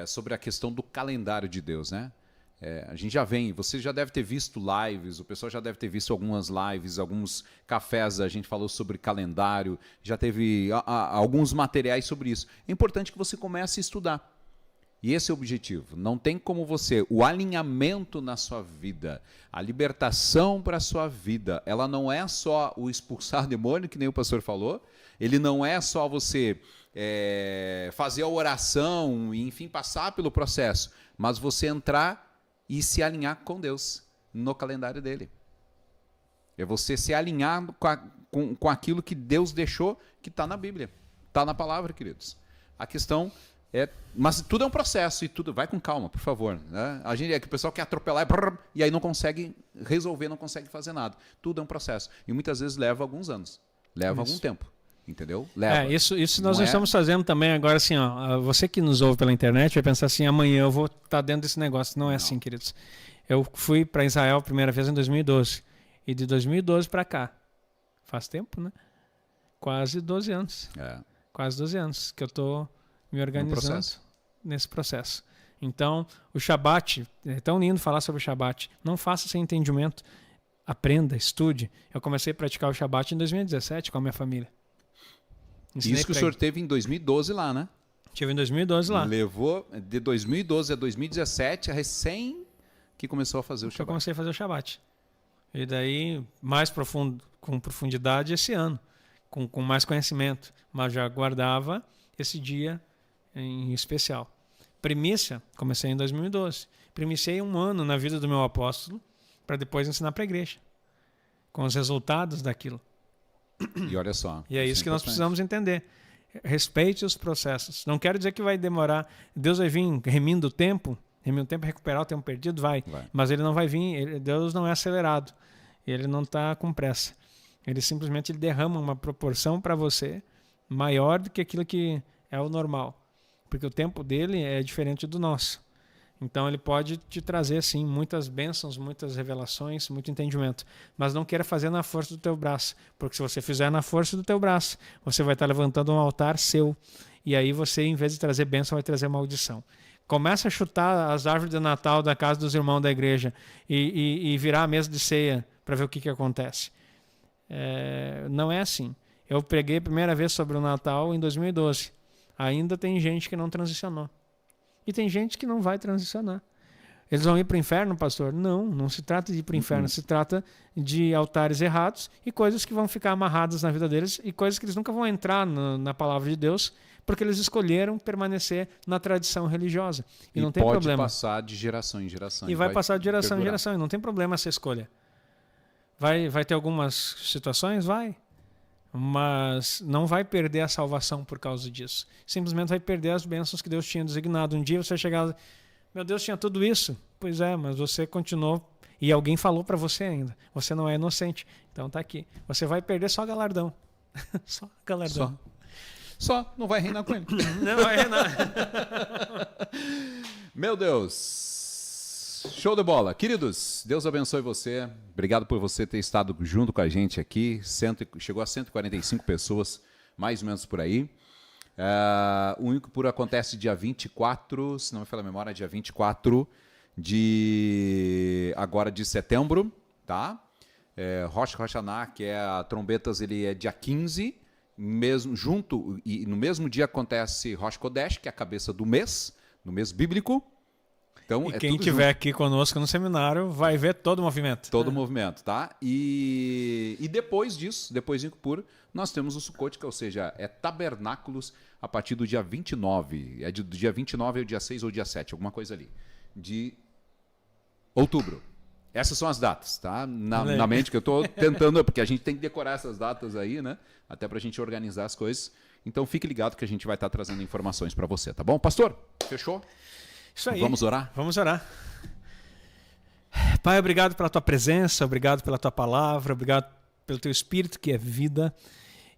sobre a questão do calendário de Deus, né? A gente já vem... Você já deve ter visto lives. O pessoal já deve ter visto algumas lives, alguns cafés. A gente falou sobre calendário. Já teve alguns materiais sobre isso. É importante que você comece a estudar. E esse é o objetivo. Não tem como o alinhamento na sua vida, a libertação para a sua vida, ela não é só o expulsar demônio, que nem o pastor falou, ele não é só você fazer a oração e, enfim, passar pelo processo, mas você entrar e se alinhar com Deus, no calendário dele. É você se alinhar com aquilo que Deus deixou, que está na Bíblia, está na palavra, queridos. A questão... mas tudo é um processo e tudo vai com calma, por favor, né? A gente que o pessoal quer atropelar e aí não consegue resolver, não consegue fazer nada. Tudo é um processo e muitas vezes leva alguns anos, leva algum tempo, entendeu? Leva. Isso nós estamos fazendo também agora, assim, ó, você que nos ouve pela internet vai pensar assim, amanhã eu vou estar dentro desse negócio. Não é assim, queridos. Eu fui para Israel a primeira vez em 2012 e de 2012 para cá, faz tempo, né? Quase 12 anos. Quase 12 anos que eu estou me organizando nesse processo. Então, o Shabat, é tão lindo falar sobre o Shabat. Não faça sem entendimento. Aprenda, estude. Eu comecei a praticar o Shabat em 2017 com a minha família. Isso que o senhor teve em 2012 lá, né? Tive em 2012 lá. Levou de 2012 a 2017, recém que começou a fazer o Shabat. Eu comecei a fazer o Shabat. E daí, mais profundo, com profundidade esse ano, com mais conhecimento. Mas já guardava esse dia em especial. Primícia, comecei em 2012. Primiciei um ano na vida do meu apóstolo para depois ensinar para a igreja, com os resultados daquilo. E olha só. E é isso que nós precisamos entender. Respeite os processos. Não quero dizer que vai demorar. Deus vai vir remindo o tempo, recuperar o tempo perdido, vai. Mas ele não vai vir. Deus não é acelerado. Ele não está com pressa. Ele simplesmente derrama uma proporção para você maior do que aquilo que é o normal. Porque o tempo dele é diferente do nosso. Então ele pode te trazer, sim, muitas bênçãos, muitas revelações, muito entendimento. Mas não queira fazer na força do teu braço. Porque se você fizer na força do teu braço, você vai estar levantando um altar seu. E aí você, em vez de trazer bênção, vai trazer maldição. Começa a chutar as árvores de Natal da casa dos irmãos da igreja e virar a mesa de ceia para ver o que acontece. Não é assim. Eu preguei a primeira vez sobre o Natal em 2012. Ainda tem gente que não transicionou. E tem gente que não vai transicionar. Eles vão ir para o inferno, pastor? Não, não se trata de ir para o inferno. Se trata de altares errados e coisas que vão ficar amarradas na vida deles e coisas que eles nunca vão entrar na palavra de Deus porque eles escolheram permanecer na tradição religiosa. E não tem problema. Pode passar de geração em geração. E vai passar de geração em geração. E não tem problema essa escolha. Vai ter algumas situações? Vai. Mas não vai perder a salvação por causa disso. Simplesmente vai perder as bênçãos que Deus tinha designado. Um dia você vai chegar, meu Deus, tinha tudo isso. Pois é, mas você continuou e alguém falou para você ainda. Você não é inocente. Então tá aqui. Você vai perder só galardão. Só galardão. Só não vai reinar com ele. Não, é nada. Meu Deus. Show de bola. Queridos, Deus abençoe você. Obrigado por você ter estado junto com a gente aqui. Chegou a 145 pessoas, mais ou menos por aí. O único por acontece dia 24, se não me falha a memória, dia 24 agora de setembro, tá? Rosh Hashanah, que é a trombetas, ele é dia 15, mesmo, junto, e no mesmo dia acontece Rosh Kodesh, que é a cabeça do mês, no mês bíblico. Então, E quem estiver aqui conosco no seminário vai ver todo o movimento. Todo o movimento, tá? E depois disso, depois de Yom Kippur, nós temos o Sukkot, que, ou seja, é tabernáculos a partir do dia 29. É do dia 29 ao dia 6 ou dia 7, alguma coisa ali. De outubro. Essas são as datas, tá? Na mente que eu estou tentando, porque a gente tem que decorar essas datas aí, né? Até para a gente organizar as coisas. Então fique ligado que a gente vai estar trazendo informações para você, tá bom? Pastor, fechou? Isso aí. Vamos orar? Vamos orar. Pai, obrigado pela tua presença, obrigado pela tua palavra, obrigado pelo teu Espírito que é vida.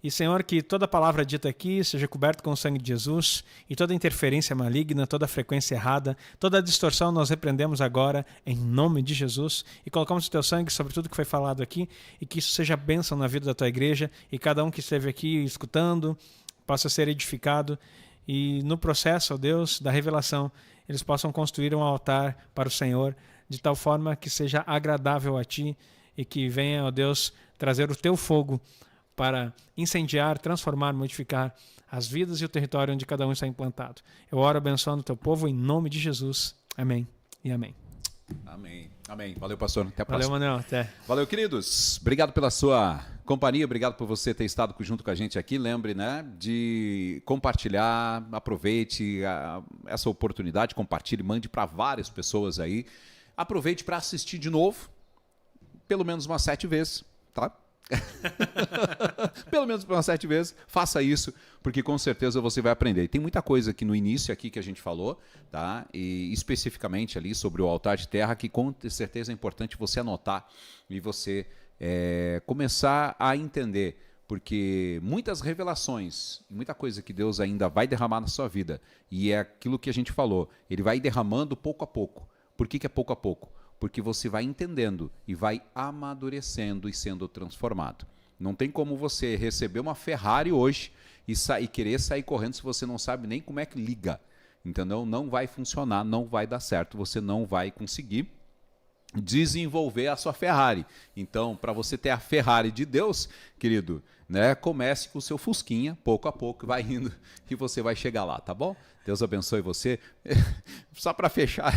E, Senhor, que toda palavra dita aqui seja coberta com o sangue de Jesus e toda interferência maligna, toda frequência errada, toda distorção nós repreendemos agora em nome de Jesus e colocamos o teu sangue sobre tudo que foi falado aqui e que isso seja bênção na vida da tua igreja e cada um que esteve aqui escutando possa ser edificado e no processo, ó Deus, da revelação, eles possam construir um altar para o Senhor de tal forma que seja agradável a Ti e que venha, ó Deus, trazer o Teu fogo para incendiar, transformar, modificar as vidas e o território onde cada um está implantado. Eu oro abençoando o Teu povo em nome de Jesus. Amém e amém. Amém. Amém. Valeu, pastor. Até a Valeu, próxima. Manuel. Até. Valeu, queridos. Obrigado pela sua companhia, obrigado por você ter estado junto com a gente aqui. Lembre, né, de compartilhar, aproveite essa oportunidade, compartilhe, mande para várias pessoas aí. Aproveite para assistir de novo, pelo menos umas 7 vezes, tá? Pelo menos umas 7 vezes, faça isso, porque com certeza você vai aprender. E tem muita coisa aqui no início aqui que a gente falou, tá? E especificamente ali sobre o altar de terra, que com certeza é importante você anotar e você começar a entender, porque muitas revelações, muita coisa que Deus ainda vai derramar na sua vida, e é aquilo que a gente falou, Ele vai derramando pouco a pouco. Por que é pouco a pouco? Porque você vai entendendo e vai amadurecendo e sendo transformado. Não tem como você receber uma Ferrari hoje e querer sair correndo se você não sabe nem como é que liga. Entendeu? Não vai funcionar, não vai dar certo, você não vai conseguir desenvolver a sua Ferrari. Então, para você ter a Ferrari de Deus, querido, né, comece com o seu Fusquinha, pouco a pouco, vai indo e você vai chegar lá, tá bom? Deus abençoe você. Só para fechar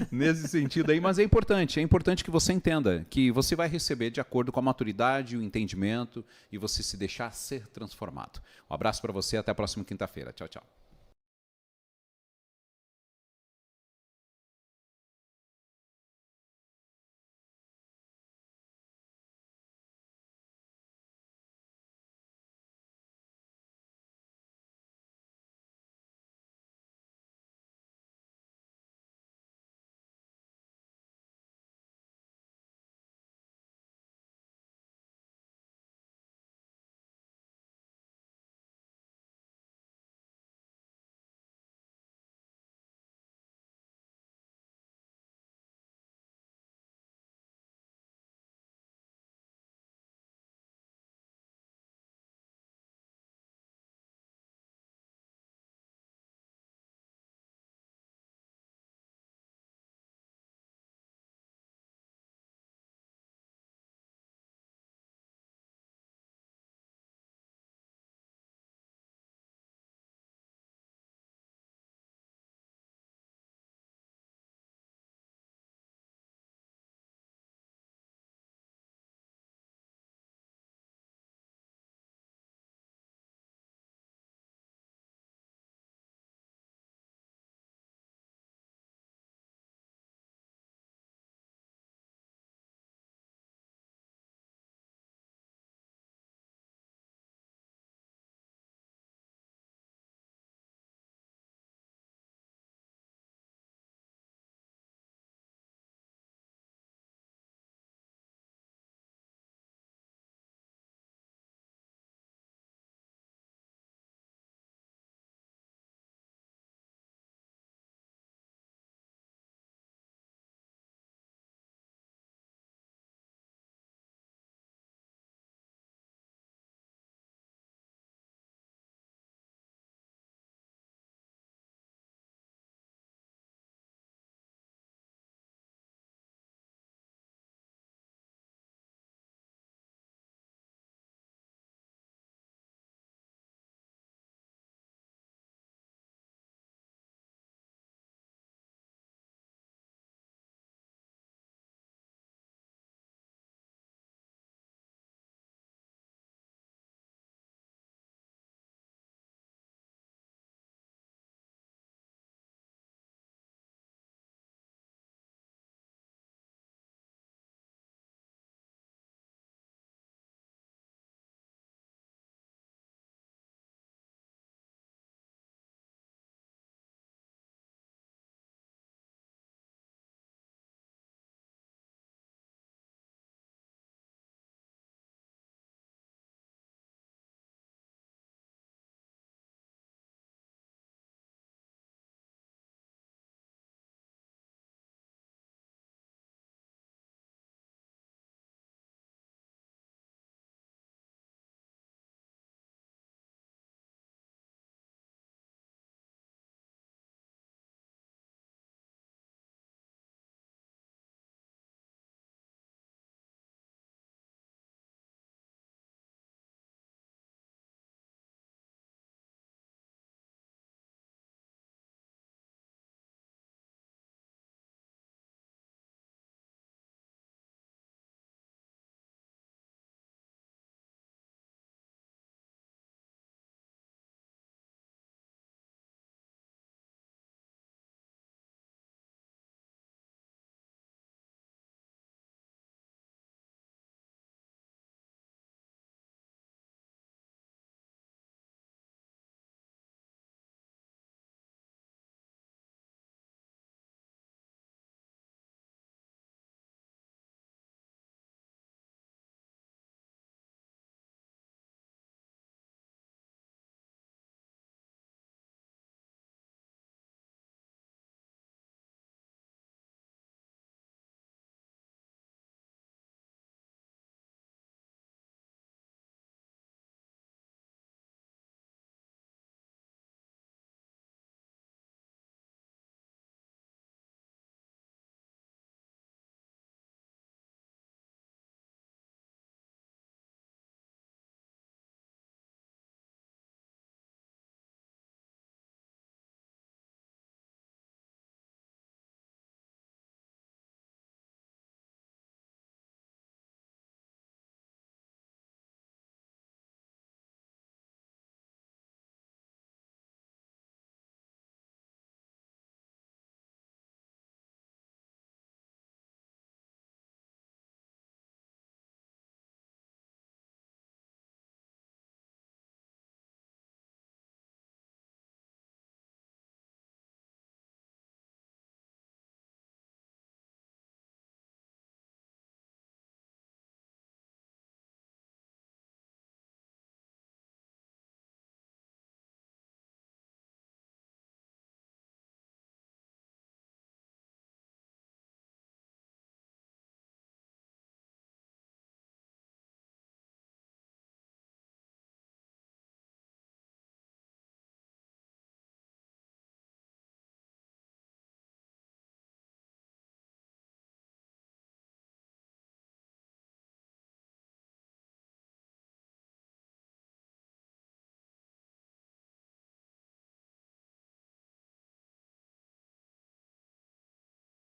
nesse sentido aí, mas é importante que você entenda que você vai receber de acordo com a maturidade, o entendimento e você se deixar ser transformado. Um abraço para você, até a próxima quinta-feira. Tchau, tchau.